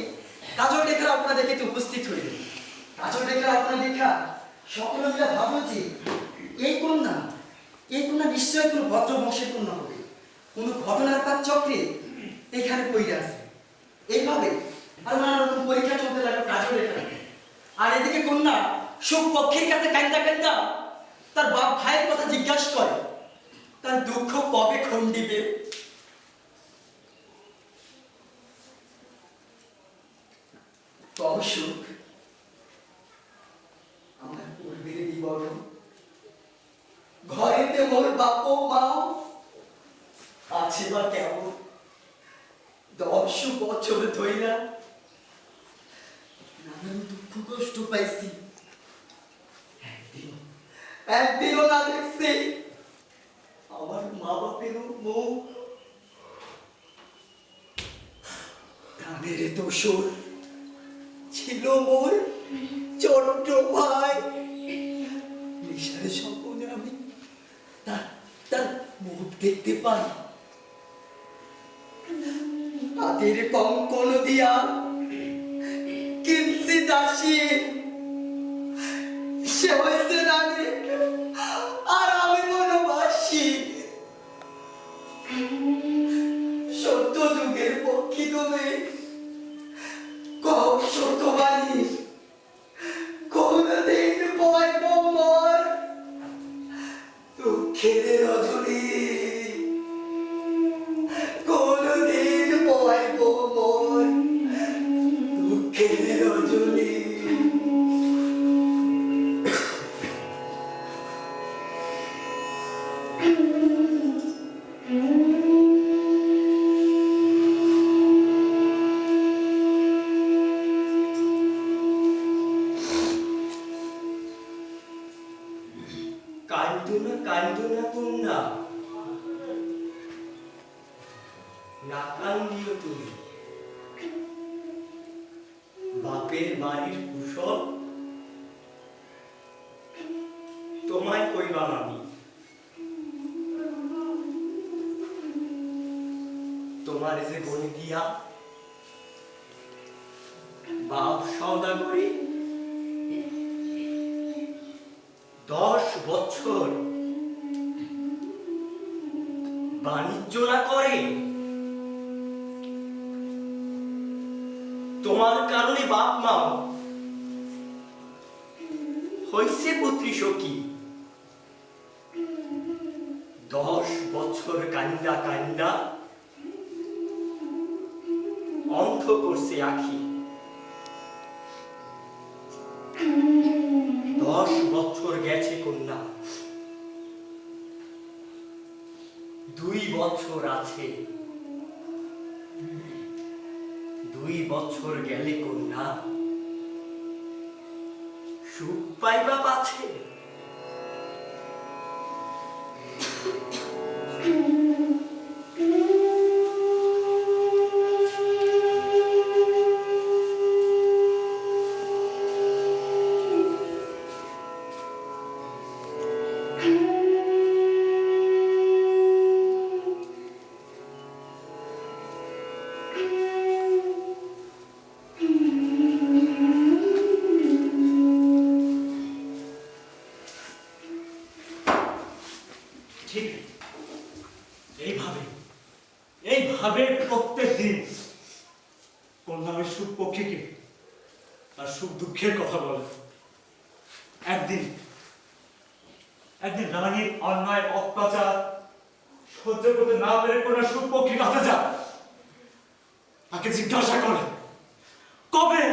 কাজল রেখার আপনা দেখিতে উপস্থিত হইলেন। কাজল রেখার আপনা দেখা সকলে মিলে ভাবল যে এই কন্যা নিশ্চয়ই কোনো ভদ্র বংশের কন্যা হবে, কোনো ঘটনার পাত চক্রে এখানে পড়ে আছে। এইভাবে আর নানা রকম পরীক্ষা চলতে লাগলো কাজল রেখা। আর এদিকে কন্যা সব পক্ষের কাছে কান্দা তার বাপ ভাইয়ের কথা জিজ্ঞাসা করে, তার দুঃখ কবে খণ্ডিবে। কবে সুখ আমার পূর্বের বিবরণ, ঘরেতে মোর বাপ মাও আছে বা কেমন। 10 বছর ধইরা নানান দুঃখ কষ্ট পাইছি, একদিনও না দেখছি আমার মা বাপেরও মুখ। প্রাণের দোসর ছিল মোর ছোট্ট ভাই। নিশার স্বপ্নে আমি তার মুখ দেখতে পাই। হাতের কঙ্কন দিয়া কিনছি দাসী, সে হয়েছে রানী আর আমি বনবাসী। সত্য যুগের পক্ষী তুমি কও সত্যবাণী, কোনদিন পাইব মোর দুঃখের রজনী, কোনদিন পাইব মোর দুঃখের রজনী। কান্দনা কন্যা, না কান্দিও তুমি। বাপের বাড়ির কুশল তোমায় কইবাম আমি। তোমার যে বনে দিয়া বাপ সওদাগরি 10 বছর বাণিজ্য না করে, তোমার কারণে বাপ মাও হইছে পুত্রী সখী। 10 বছর কান্দা অন্ধ করছে আখি। 10 বছর গেছে কন্যা, 2 বছর আছে। 2 বছর গেলে কন্যা সুখ পাইবা পাছে। এইভাবে প্রত্যেক দিন কন্যা ওই সুখ পক্ষীকে তার সুখ দুঃখের কথা বলে। একদিন রানীর অন্যায় অত্যাচার সহ্য করতে না পেরে কন্যা সুখ পক্ষীর কাছে যায়, তাকে জিজ্ঞাসা করে কবে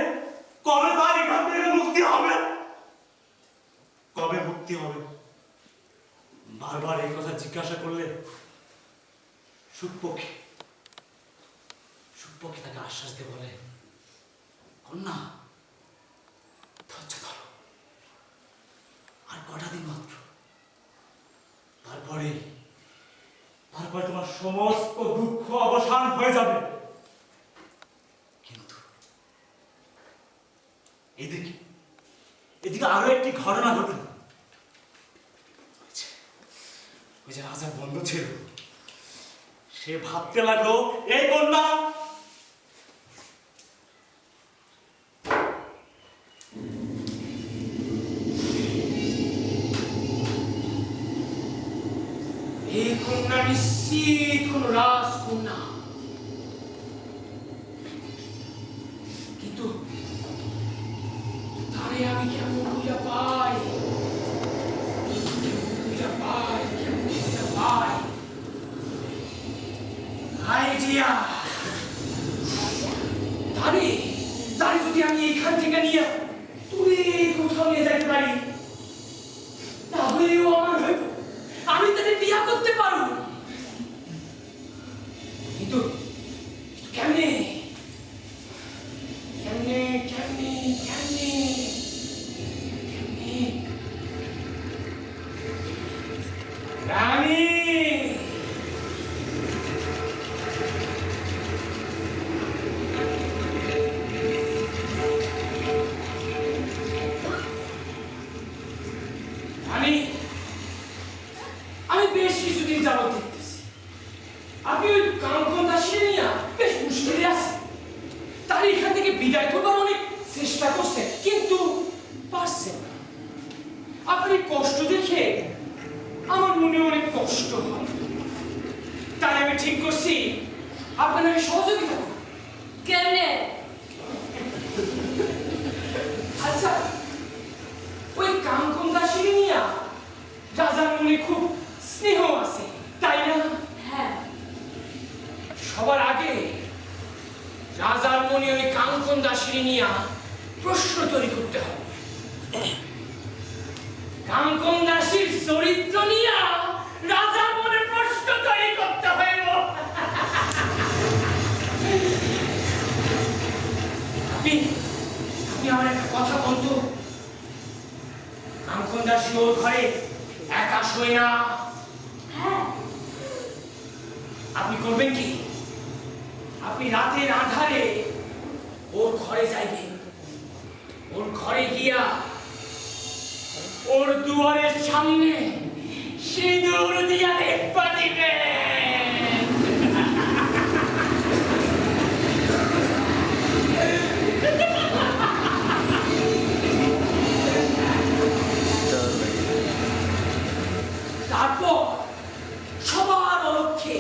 তার এখান থেকে মুক্তি হবে, কবে মুক্তি হবে। বারবার এই কথা জিজ্ঞাসা করলে সুখপক্ষী তাকে আশ্বাস দিয়ে বলে, কন্যা ধৈর্য ধরো, আর কটা দিন মাত্র, তারপরে তোমার সমস্ত দুঃখ অবসান হয়ে যাবে। কিন্তু এদিকে আরো একটি ঘটনা ঘটল। ওই যে রাজার বন্ধু ছিল, সে ভাবতে লাগলো এই কন্যা এই কন্যা নিশ্চিত কোন রাজকন্যা, কিন্তু তারে আমি কেমন বুঝা পাই, আইডিয়া। তারে তারে যদি আমি এখান থেকে নিয়ে তুই কোথাও নিয়ে যেতে পারি, তাহলেও আমার হইব, আমি তাকে বিয়া করতে পারবো। কিন্তু কেমনে কেমনে কেমনে কেমনে কেমনে রানী, আমি বেশ কিছুদিন যাবত দেখতেছি আপনি ওই কাঙ্কন দাসী নিয়ে বেশ মুশকিলে আছেন। তার এখান থেকে বিদায় করবার অনেক চেষ্টা করছেন, কিন্তু পারছেন না। আপনি কষ্ট দেখে আমার মনে অনেক কষ্ট হয়, তাই আমি ঠিক করছি আপনার আমি সহযোগিতা করব। কেমনে? আচ্ছা, ওই কাঙ্কন দাসী নিয়ে রাজার মনে খুব স্নেহ আছে, তাই না? হ্যাঁ। সবার আগে রাজার মনে ওই কাঙ্কন দাসী নিয়ে প্রশ্ন তৈরি করতে হবে। কাঙ্কন দাসীর চরিত্র নিয়ে রাজার মনে প্রশ্ন তৈরি করতে হইব। আপনি আমার একটা কথা বলতো, কাঙ্কন দাসী ওর ঘরে একা শোয় না। হ্যাঁ। আপনি করবেন কি, আপনি রাতের আঁধারে ওর ঘরে যাইবেন, ওর ঘরে গিয়া ওর দুয়ারের সামনে সিঁদুর দিয়া রেখা দিবেন। তারপর সবার অলক্ষ্যে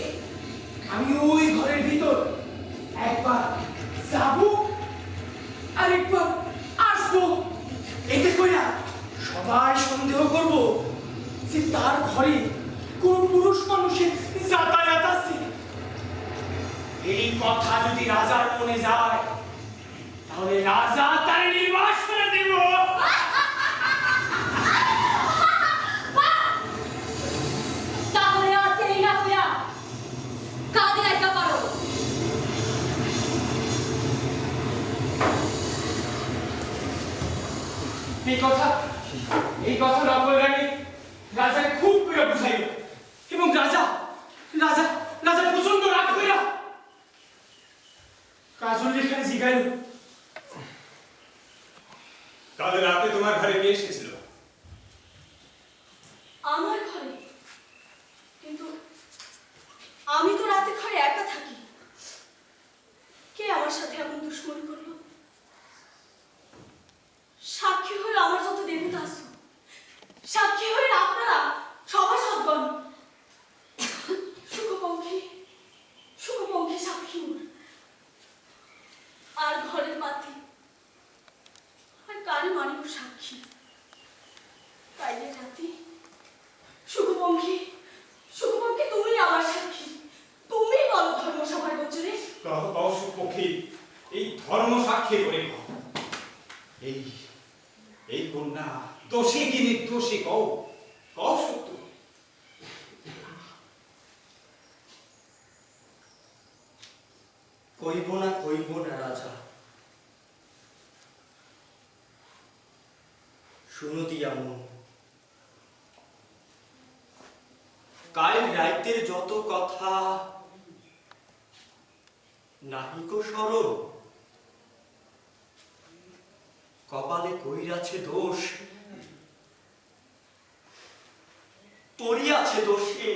আমি ওই ঘরের ভিতর একবার যাব আর একবার আসবো, এতে করে সবাই সন্দেহ করব যে তার ঘরে কোন পুরুষ মানুষের যাতায়াত আছে। এই কথা যদি রাজার মনে যায়, তাহলে রাজা তার নির্বাস করে দেব। তাহলে আর দেরি না কইরা কাজে লাইগা পারো। এই কথা নকল রানী রাজাকে খুব করে বুঝাইল, এবং রাজা রাজা রাজা প্রচন্ড রাগ হইয়া কাজল রেখায় জিগাইল, কাল রাতে তোমার ঘরে কে এসেছিল? আমার ঘরে? কিন্তু আমি তো রাতে ঘরে একা থাকি, কে আমার সাথে এমন দুশ্মনী করলো? সাক্ষী হয়ে আমার যত দেবতা আছো, সাক্ষী হয়ে আপনারা সভাসদগণ, শুভপঙ্খী শুভপঙ্খী সাক্ষী মোর। আর ঘরের মাটি আর কারে মানিব সাক্ষী? তাইলে রাতে শুভপঙ্খী শুভপঙ্খী তুমি আমার সাক্ষী, তুমি বলো ধর্মসভার গোচরে। পক্ষী এই ধর্ম সাক্ষী করে এই এই কন্যা দোষী কি নির্দোষী কও, কও সত্য। কইব না রাজা, শুনো দিয়া মন, কাল রাইতের যত কথা নাহিক স্মরণ, কপালে কইরাছে দোষ, পড়িয়াছে দোষে,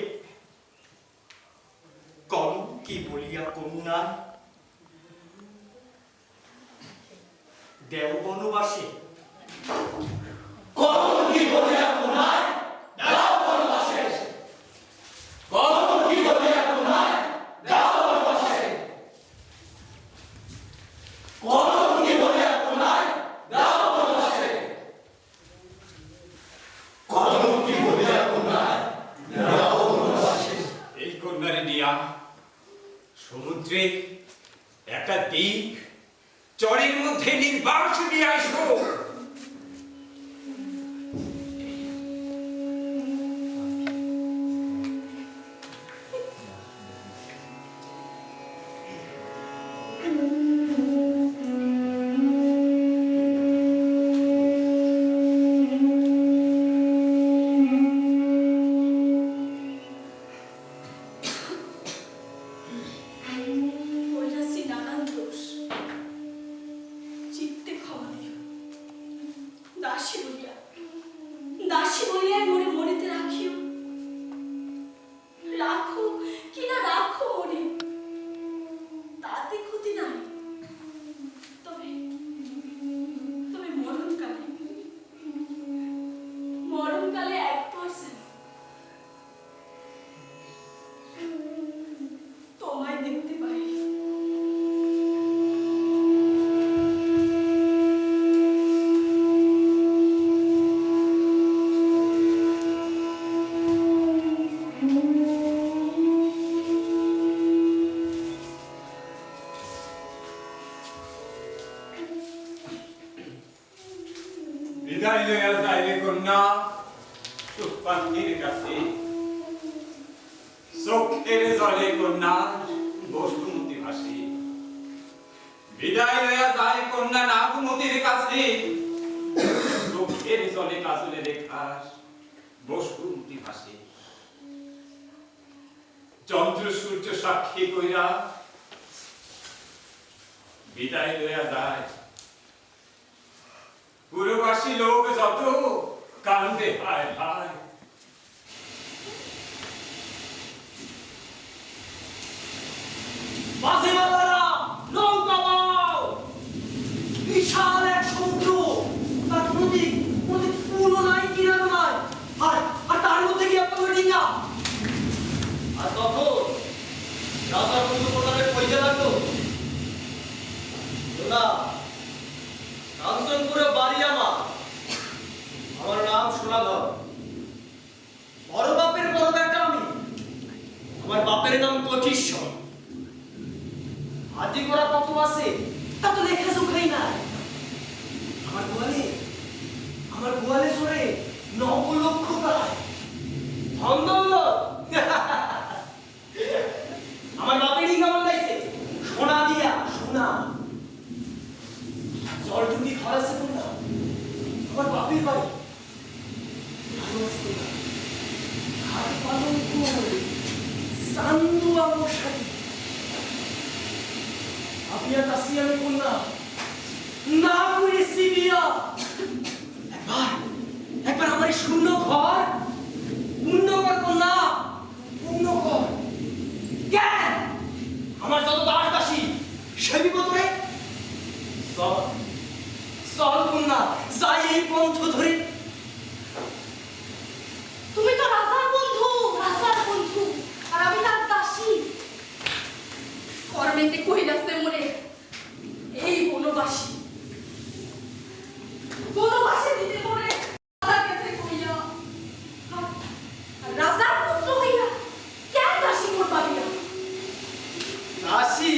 কম কি বলিয়া কন্যা দেও বনবাসে, কম কি বলিয়া কন্যা দেও বনবাসে, কইরা সমুদ্রে একটা দ্বীপ চরের মধ্যে নির্বাস দিয়ে আসবো। কইরাছি নানান দোষ, চিত্তে ক্ষমা দিও। দাসী বলিয়া মোরে মনেতে রাখিও। রাখো কিনা রাখো মনে, তাতে ক্ষতি নাই। তবে মরণকালে 1% তোমায় দেখতে পাই। বিদায় লইয়া যাইলে কন্যা সুপান্তির কাছে, চোখের জলে কন্যা বসুমতি ভাসি। বিদায় লইয়া যায় কন্যা নাগমতির কাছে, চোখের জলে কাজলে রেখাস বসুমতি ভাসি। চন্দ্র সূর্য সাক্ষী কইরা বিদায় লইয়া যায় পুরবাসী লোক যত কান্দে হায় হায়। মাঝিমালারা নৌকা বাও, বিশাল এক সমুদ্র, তার কোনো পুরো নাই কিনারো নাই, আর তার মধ্যে কি আপনার ডিঙ্গা। আর তখন রাজার বন্ধু প্রধানের কইতে লাগলো, না কাঞ্চনপুরে বাড়ি আমার নাম সোনাধর, বড় বাপের বড় বেটা আমি। আমার বাপের নাম কটিশ্বর। হাতি ঘোড়া কত আছে তা তো লেখা চোখাই নাই। আমার গোয়ালে চড়ে 9 লক্ষ প্রায় ধন। আমার বাপেরই কেমন লাগছে সোনা দিয়া সোনা। জল ডুবি ঘর আছে না আমার বাপের বাড়ি। একবার আমার শূন্য ঘর পূর্ণ কর কন্যা, পূর্ণ কর। কেন আমার যত দাস দাসী সে বিপদে চল কন্যা, যাই এই পন্থ ধরে। তুমি তো রাজার বন্ধু, আর আমি তার দাসী। কর্মেতে কহিলাছে মনে এই বনবাসী দিতে মনে রাজার কাছে কইয়া, আর রাজার পুত্র হইয়া কেন দাসী মোর পাবিয়া। দাসী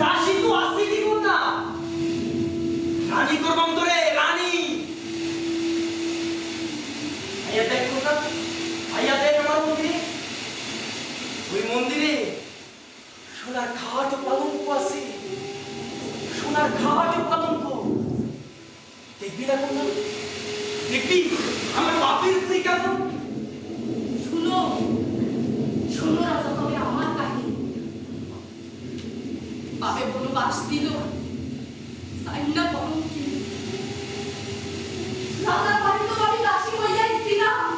দাসী তো আসি কি না, রানী করবাম তোরে রানী। আইয়া দেখ কোথা, আইয়া দেখ আমার মন্দিরে। ওই মন্দিরে সোনার খাট ও পালঙ্ক আছে, সোনার খাট ও পালঙ্ক। দেখবি না কোন, দেখবি আমার বাপের উপরে কেমন। শুনো রাজা, তবে আমার কাহিনী। বাপে বনবাস দিল, সাইন্না কলঙ্কি। রাজার বাড়ি তো আমি দাসী হইয়াছিলাম।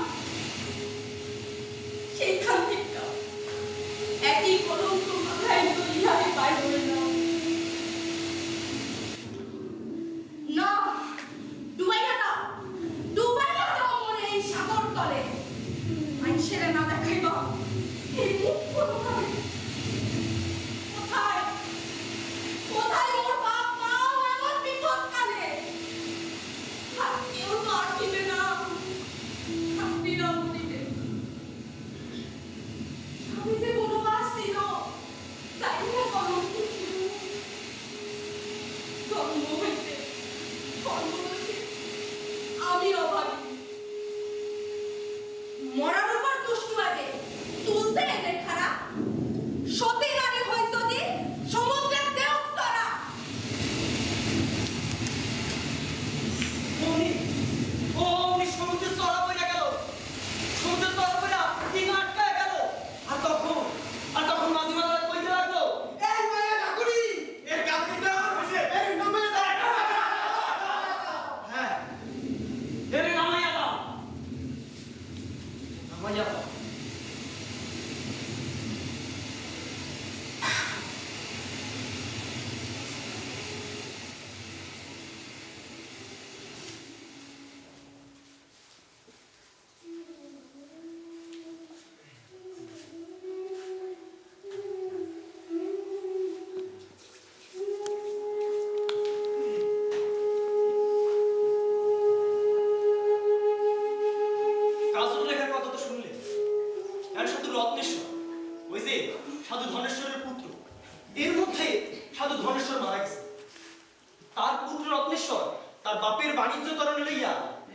সেইখান থেকে একই কলঙ্ক মাথায় লইয়া আমি বাইর হইলাম। না, ডুবাইয়া দাও মনে এই সাগর তলে। মানুষেরা না দেখাইবা এই মুখ কোথায় কোথায় সবই অভাবী। মরার উপর দুষ্টু আগে তুলছে এদের খারাপ, সতী নারী হয় যদি সমুদ্রের দেউত্তরা। অমনি সমুদ্রের চড়া পড়ে গেল, সমুদ্রের চড়া পড়া ডিঙা আটকায় গেল। আর তখন মাঝি মারা কইতে লাগলো, এই মায়া ঠাকুরি, এর কাপড়টা হইছে, এই নামাইয়া দাও। হ্যাঁ, এর নামাইয়া দাও, নামাইয়া দাও। কাজল লেখার কথা তো শুনলে, আর সাধু রত্নেশ্বর, ওই যে সাধু ধনেশ্বরের পুত্র, এর মধ্যে সাধু ধনেশ্বর মারা গেছে। তার পুত্র রত্নেশ্বর তার বাপের বাণিজ্য তরণে লইয়া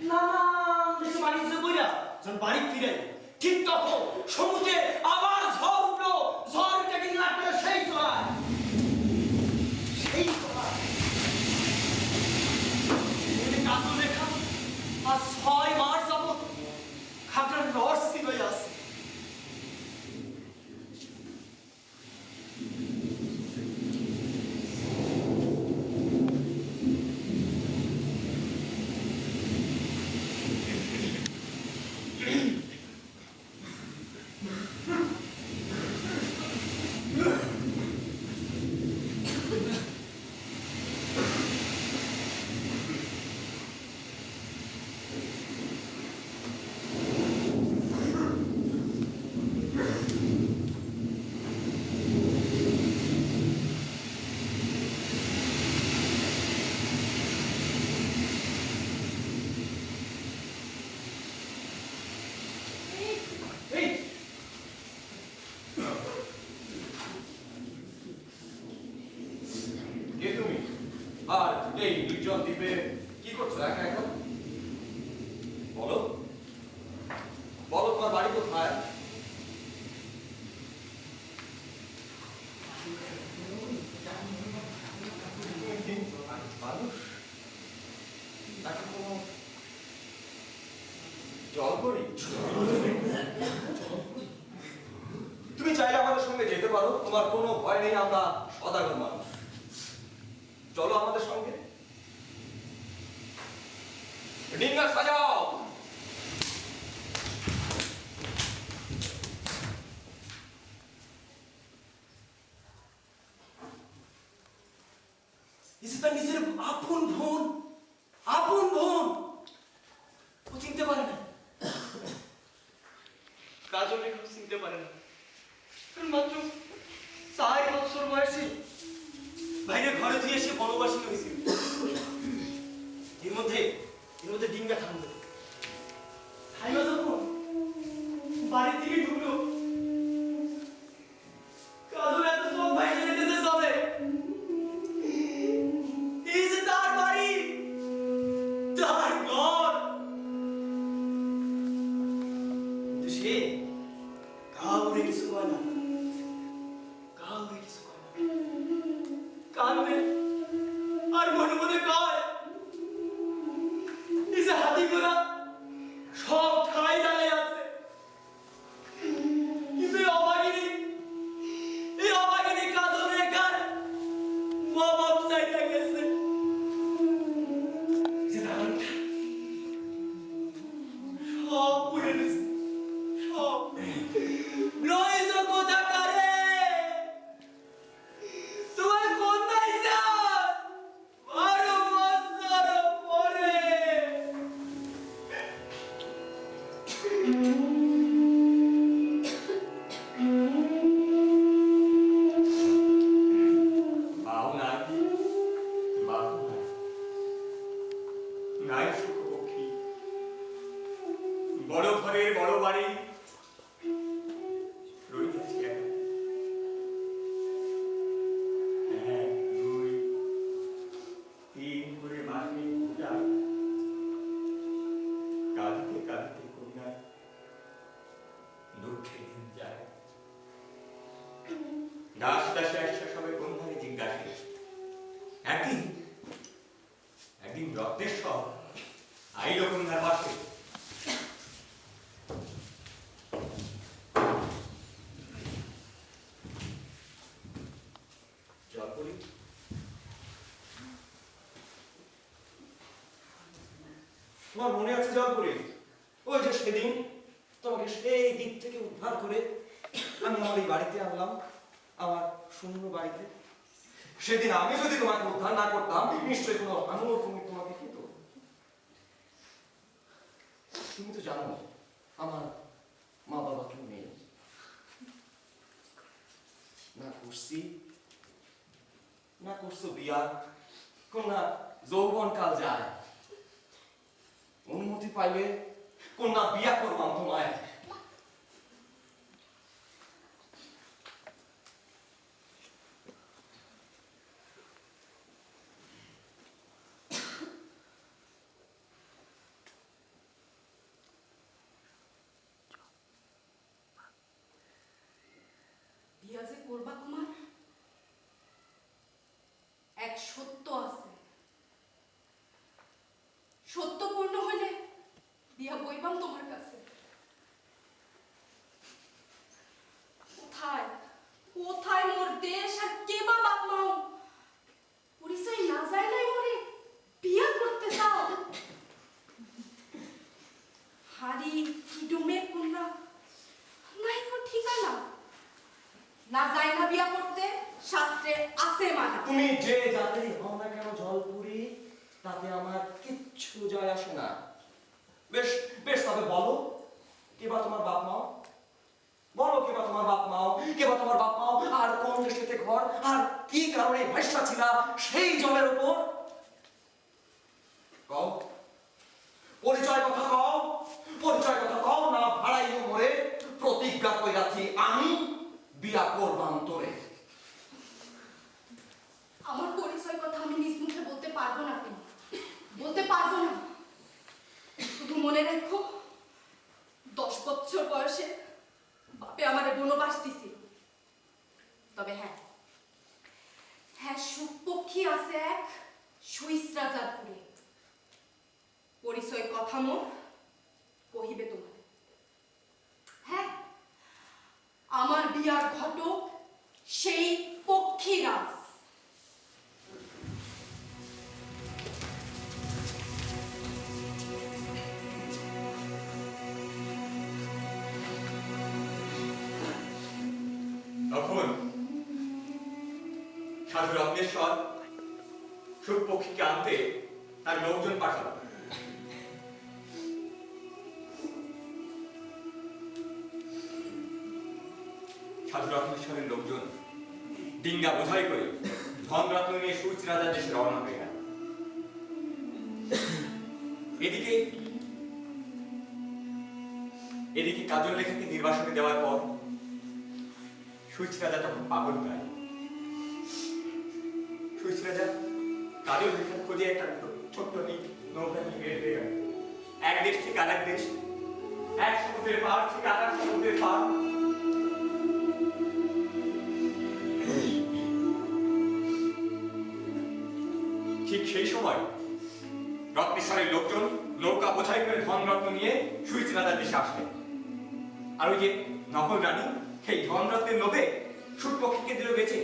নানান দেশে বাণিজ্য কইরা যখন বাড়ি ফিরে ঠিক তখন সমুদ্রে আবার ঝড় উঠলো। ঝড় উঠে কিন্তু লাগলো সেই চড়ায়, কাজল লেখা আর 6 মাস যাবত খাটার রস ছিলই আছে। কে তুমি? আর এই নির্জন দ্বীপে কি করছো একা একা? বলো, বলো তোমার বাড়ি কোথায়? মানুষ তাকে কোনো জল করি? তুমি চাইলে আমাদের সঙ্গে যেতে পারো, তোমার কোনো ভয় নেই, আমরা সদাগর মানুষ। চলো আমাদের সঙ্গে, ডিঙ্গা সাজাও। তার নিজের আপন বোন, আপন বোন ও চিনতে পারে না। কাজল রেখা চিনতে পারে না, মাত্র 4 বছর বয়সে বাইরে ঘরে থেকে এসে বনবাসী হয়েছিল। এর মধ্যে ডিঙ্গা থামলো। সাইমা যখন বাড়ি থেকে ঢুকলো, কাজল এত সব বাইরে যেতে চলে। এই যে তার বাড়ি, তার ঘর, কিন্তু সে কাউরে কিছু কয় না, কাউরে কিছু কয় না, কাঁদবে আর মনে মনে কয়, এই যে হাতি ঘোড়া সব ঠাই দাঁড়িয়ে আছে, কিন্তু এই অবাগিনী কাজল রেখার মা বাপ চাইতে গেছে। সব পুড়ে গেছে, সব রয়েছে কোথাকারে। তোমার কোথায় যা 12 বছর পরে। বাহু নাই, বাহু নাই, নাই সুখপক্ষী, বড় ঘরের বড় বাড়ি, রইতেছি একা। 1, 2, 3 করে মাসে যায়, দাস দাসী আসছে সবাই বন্ধুভাবে জিজ্ঞাসা একদিন একদিন রত্নেশ্বর আইল কন্যার বাসে। জলপরি তোমার মনে আছে জলপরি, ওই যে সেদিন তোমাকে সেই দিক থেকে উদ্ধার করে আমি আমার এই বাড়িতে আনলাম, আমার শূন্য বাড়িতে। সেদিন আমি যদি তোমাকে উদ্ধার না করতাম নিশ্চয়ই কোনো আনন্দ তুমি তোমাকে খেত। তুমি তো জানো আমার মা বাবা কেউ নেই, না করছো বিয়া, কন্যা যৌবন কাল যায়, অনুমতি পাইলে কন্যা বিয়া করবাম তোমায়। বিয়া যে করবা কুমার, এক সত্য আছে, সত্য পূর্ণ হইলে বিয়া বইবাম তোমার কাছে। কোথায় কোথায় মোর দেশ আর কে বা বাপ মাও, পরিচয় না যায় নাই মোরে বিয়া করতে চাও। হারি কিডুমের কন্যা নাই কোন ঠিকানা, না যায় না বিয়া করতে, শাস্ত্রে আছে মানা। তুমি যে জাতেরই হও না কেন জলপুরি, তাতে আমার কিচ্ছু যায় আসে না। বেশ বেশ, তবে বলো কেবা তোমার বাপ মাও, বলো কেবা তোমার বাপ মাও, কেবা তোমার বাপ মাও, আর কোন দেশেতে ঘর, আর কি কারণে ভাষা ছিল সেই জলের উপর। কও পরিচয় কথা কও, পরিচয় কথা কও, না ভাড়াইও মরে প্রতিজ্ঞা কইরাছি আমি বিয়া করবাম তোরে। আমার পরিচয় কথা আমি নিজ মুখে বলতে পারবো না, তুমি বলতে পারবো না। শুধু মনে রেখো 10 বছর বয়সে বাপে আমারে বনবাস দিছিল। তবে হ্যাঁ হ্যাঁ, সুখ পক্ষী আছে এক সুইস রাজার পুরে। পরিচয় কথা মোর কহিবে তোমার। হ্যাঁ, আমার বিয়ার ঘটক সেই পক্ষীরাজ। তখন সাধু রত্নেশ্বর সুখ পক্ষীকে আনতে তার লোকজন পাঠালো। সাধু রত্নেশ্বরের লোকজন ডিঙ্গা বোঝাই করে ধনরত্ন নিয়ে সূর্য রাজার দেশে রওনা হয়ে গেল। এদিকে এদিকে কাজল লেখাকে নির্বাসনে দেওয়ার পর সূর্য রাজা তখন পাগল প্রায়। সূর্য রাজা কাজল লেখার খোঁজে একটা ছোট্ট নৌকা নিয়ে বের হয়ে গেল। এক দেশ থেকে আরেক দেশ, এক সমুদ্রের পার থেকে আরেক সমুদ্রের পার। ঠিক সেই সময় রত্নেশ্বরের লোকজন নৌকা বোঝাই করে ধনরত্ন নিয়ে সূর্য রাজার দেশে আসলেন। আর ওই যে নকল রানী সেই ধনরত্নের লোভে সুখপক্ষীকে দিল বেঁচে।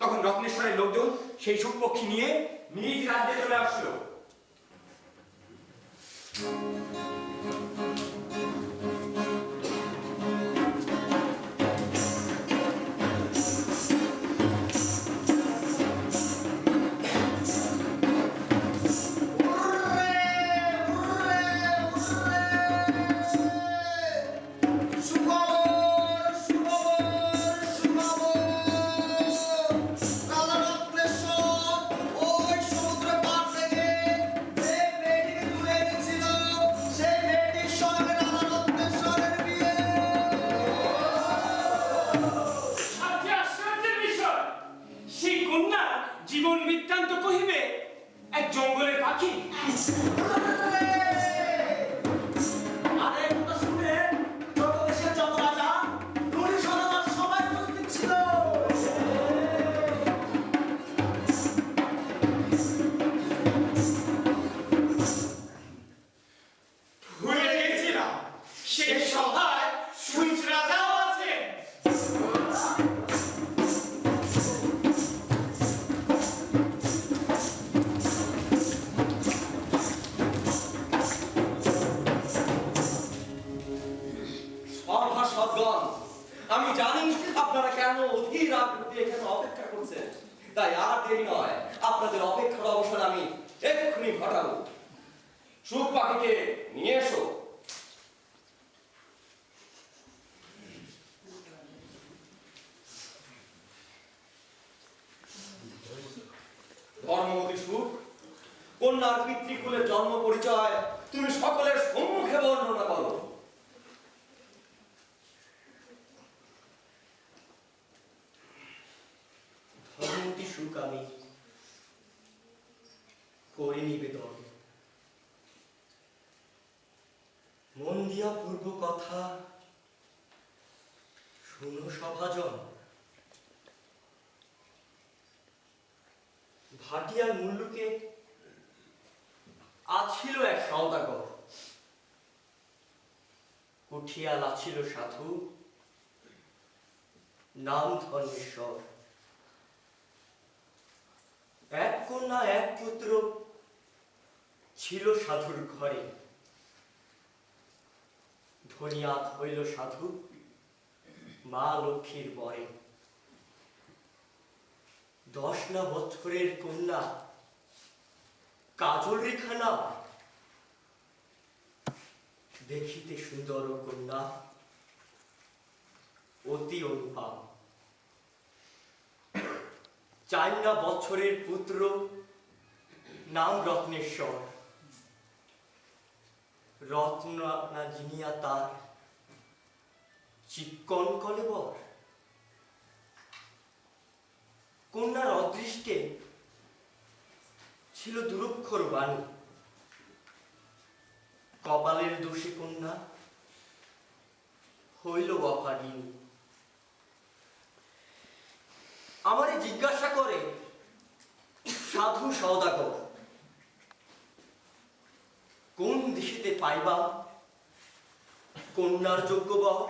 তখন রত্নেশ্বরের লোকজন সেই সুখপক্ষী নিয়ে নিজ রাজ্যে চলে আসলো। রাজা রত্নেশ্বর ওই সমুদ্রে পার থেকে সভাসদগণ, আমি জানি আপনারা কেন অধীর আগ্রহে এখানে অপেক্ষা করছেন। তাই আর দেরি নয়, আপনাদের অপেক্ষার অবসর আমি এক্ষুনি ঘটাবো। সুখ পাখিকে নিয়ে এসো। ধর্মমতী সুখ, কন্যার পিতৃকুলের জন্ম পরিচয় তুমি সকলের সম্মুখে বর্ণনা করো। ধর্মমতী সুখ, আমি করি নিবেদন। মন দিয়া পূর্ব কথা শুনো সভাজন। ভাটিয়ার মুল্লুকে আছিল এক সওদাগর, কুঠিয়াল আছিল সাধু, নাম ধর্মেশ্বর। এক কন্যা এক পুত্র ছিল সাধুর ঘরে। ধনিয়াত হইল সাধু মা লক্ষ্মীর বরে। 10 বছরের কন্যা কাজল রেখা না, দেখিতে সুন্দর কন্যা অতি অনুপম। 4 বছরের পুত্র নাম রত্নেশ্বর। রত্ন না জিনিয়া তার চিক্কন কলেবর। কন্যার অদৃষ্টে ছিল দুরক্ষর বাণী। কপালের দোষী কন্যা হইল অভাগিনী। আমারে জিজ্ঞাসা করে সাধু সওদাগর, কোন দিশিতে পাইবা কন্যার যোগ্য বর?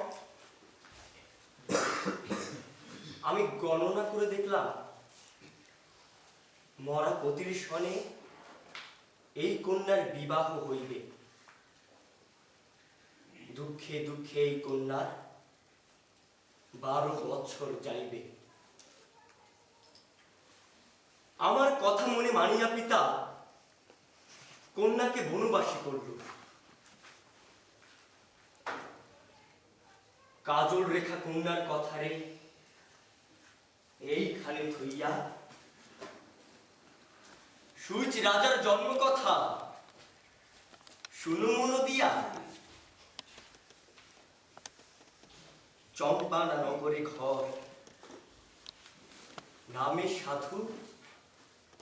আমি গণনা করে দেখলাম, মরা পতির সনে এই কন্যার বিবাহ হইবে। দুঃখে দুঃখে এই কন্যার 12 বছর যাইবে। আমার কথা মনে মানিয়া পিতা কন্যাকে বনবাসী করল। কাজল রেখা কন্যার কথারে এইখানে থইয়া সূচ রাজার জন্ম কথা শুনো মন দিয়া। চম্পানা নগরে ঘর, নামে সাধু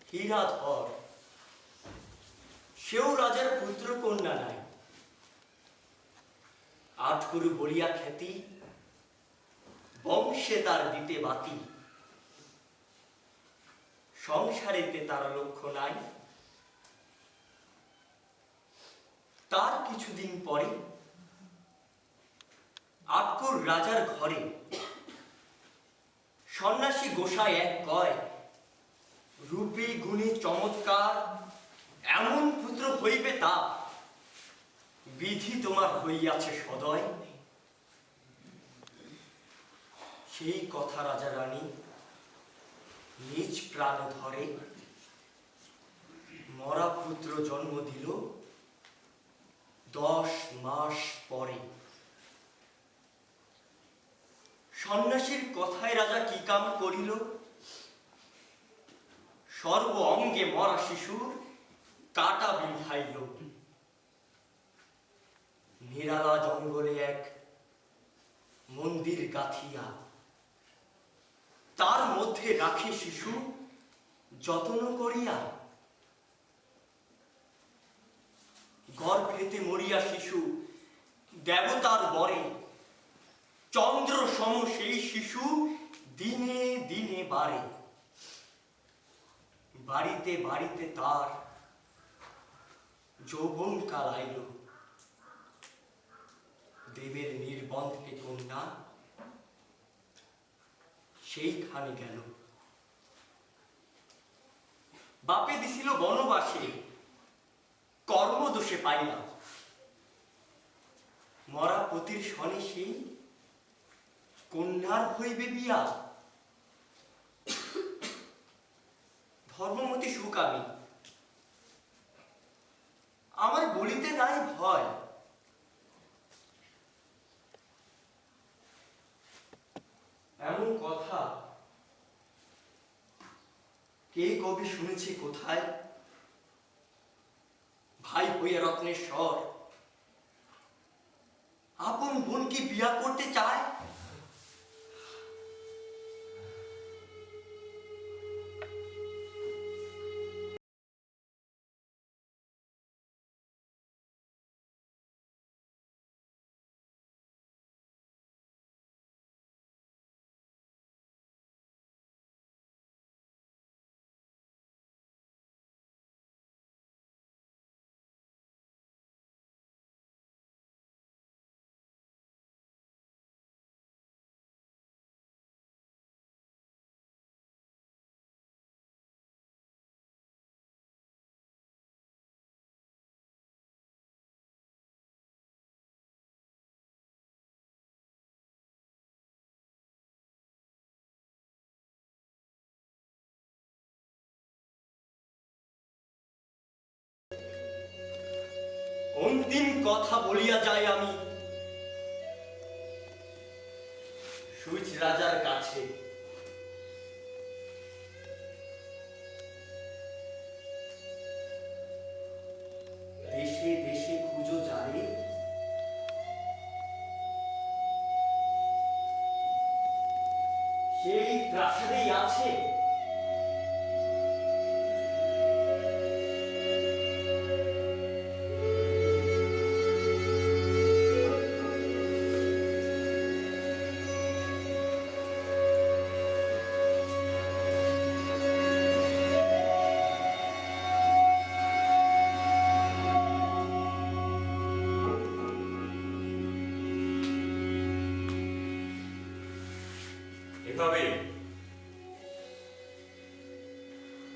হীরাধর। সেও রাজার পুত্র কন্যা নাই। 8 গুরু বলিয়া খ্যাতি, বংশে তার দিতে বাতি। সংসারেতে তার লক্ষ্য নাই। তার কিছুদিন পরে আকবর রাজার ঘরে সন্ন্যাসী গোসাই এক কয়, রূপে গুণে চমৎকার এমন পুত্র হইবে তা বিধি তোমার হইয়াছে সদয়। সেই কথা রাজা রানী নিজ প্রাণ ধরে মরা পুত্র জন্ম দিল 10 মাস পরে। সন্ন্যাসীর কথায় রাজা কি কাম করিল? সর্ব অঙ্গে মরা শিশুর কাটা বিঁধাইল। নিরালা জঙ্গলে এক মন্দির গাথিয়া, তার মধ্যে রাখে শিশু যত্ন করিয়া। গর্ভেতে মরিয়া শিশু দেবতার বরে, চন্দ্র সম সেই শিশু দিনে দিনে বাড়ে। বাড়িতে বাড়িতে তার যৌবন কাল আইল। দেবের নির্বন্ধে কন্যা সেইখানে গেল। বাপে দিছিল বনবাসে, কর্মদোষে পাইলা। মরা পতির শনে সেই কন্যার হইবে বিয়া। ধর্মমতী সুকামী, আমার বলিতে নাই ভয়। এমন কথা কে কবে শুনেছে কোথায়? ভাই হইয়া রত্নেশ্বর আপন বোনকে বিয়া করতে চায়। অন্তিম কথা বলিয়া যাই আমি সুইচ রাজার কাছে। দেশে দেশে খুঁজো যারে, সেই প্রাসাদেই আছে।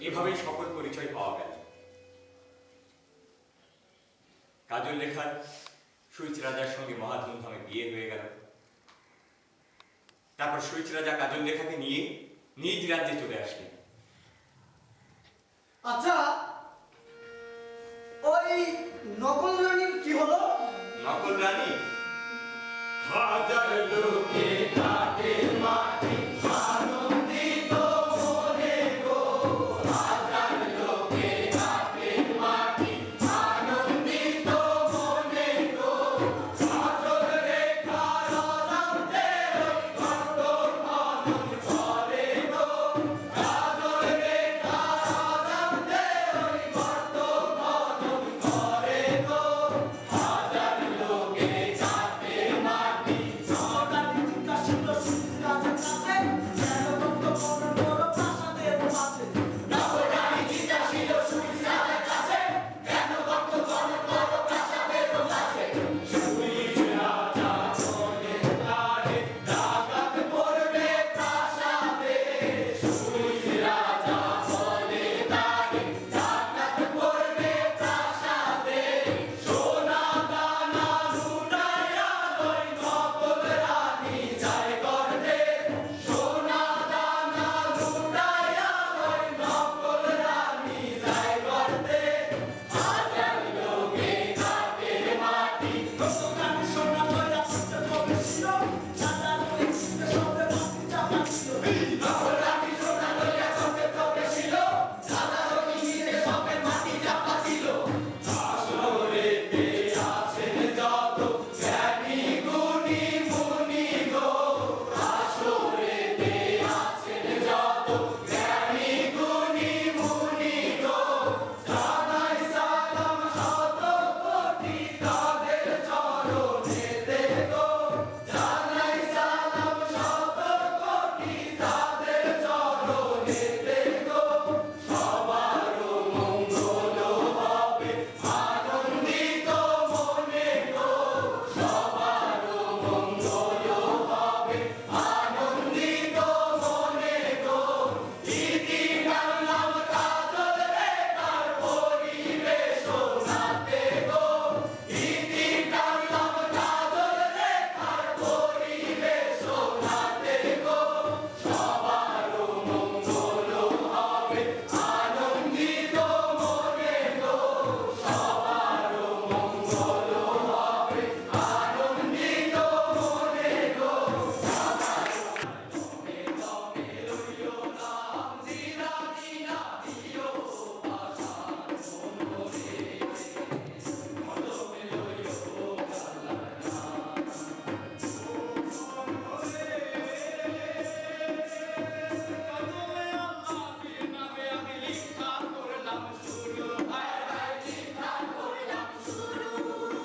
এভাবেই সকল পরিচয় পাওয়া গেল। কাজল লেখার সুইচ রাজার সঙ্গে মহা ধুমধামে বিয়ে হয়ে গেল। তারপর সুইচ রাজা কাজল লেখাকে নিয়ে নিজ রাজ্যে চলে আসলেন। আচ্ছা, ওই নকল রানীর কি হলো? নকল রানী হাজার লোকে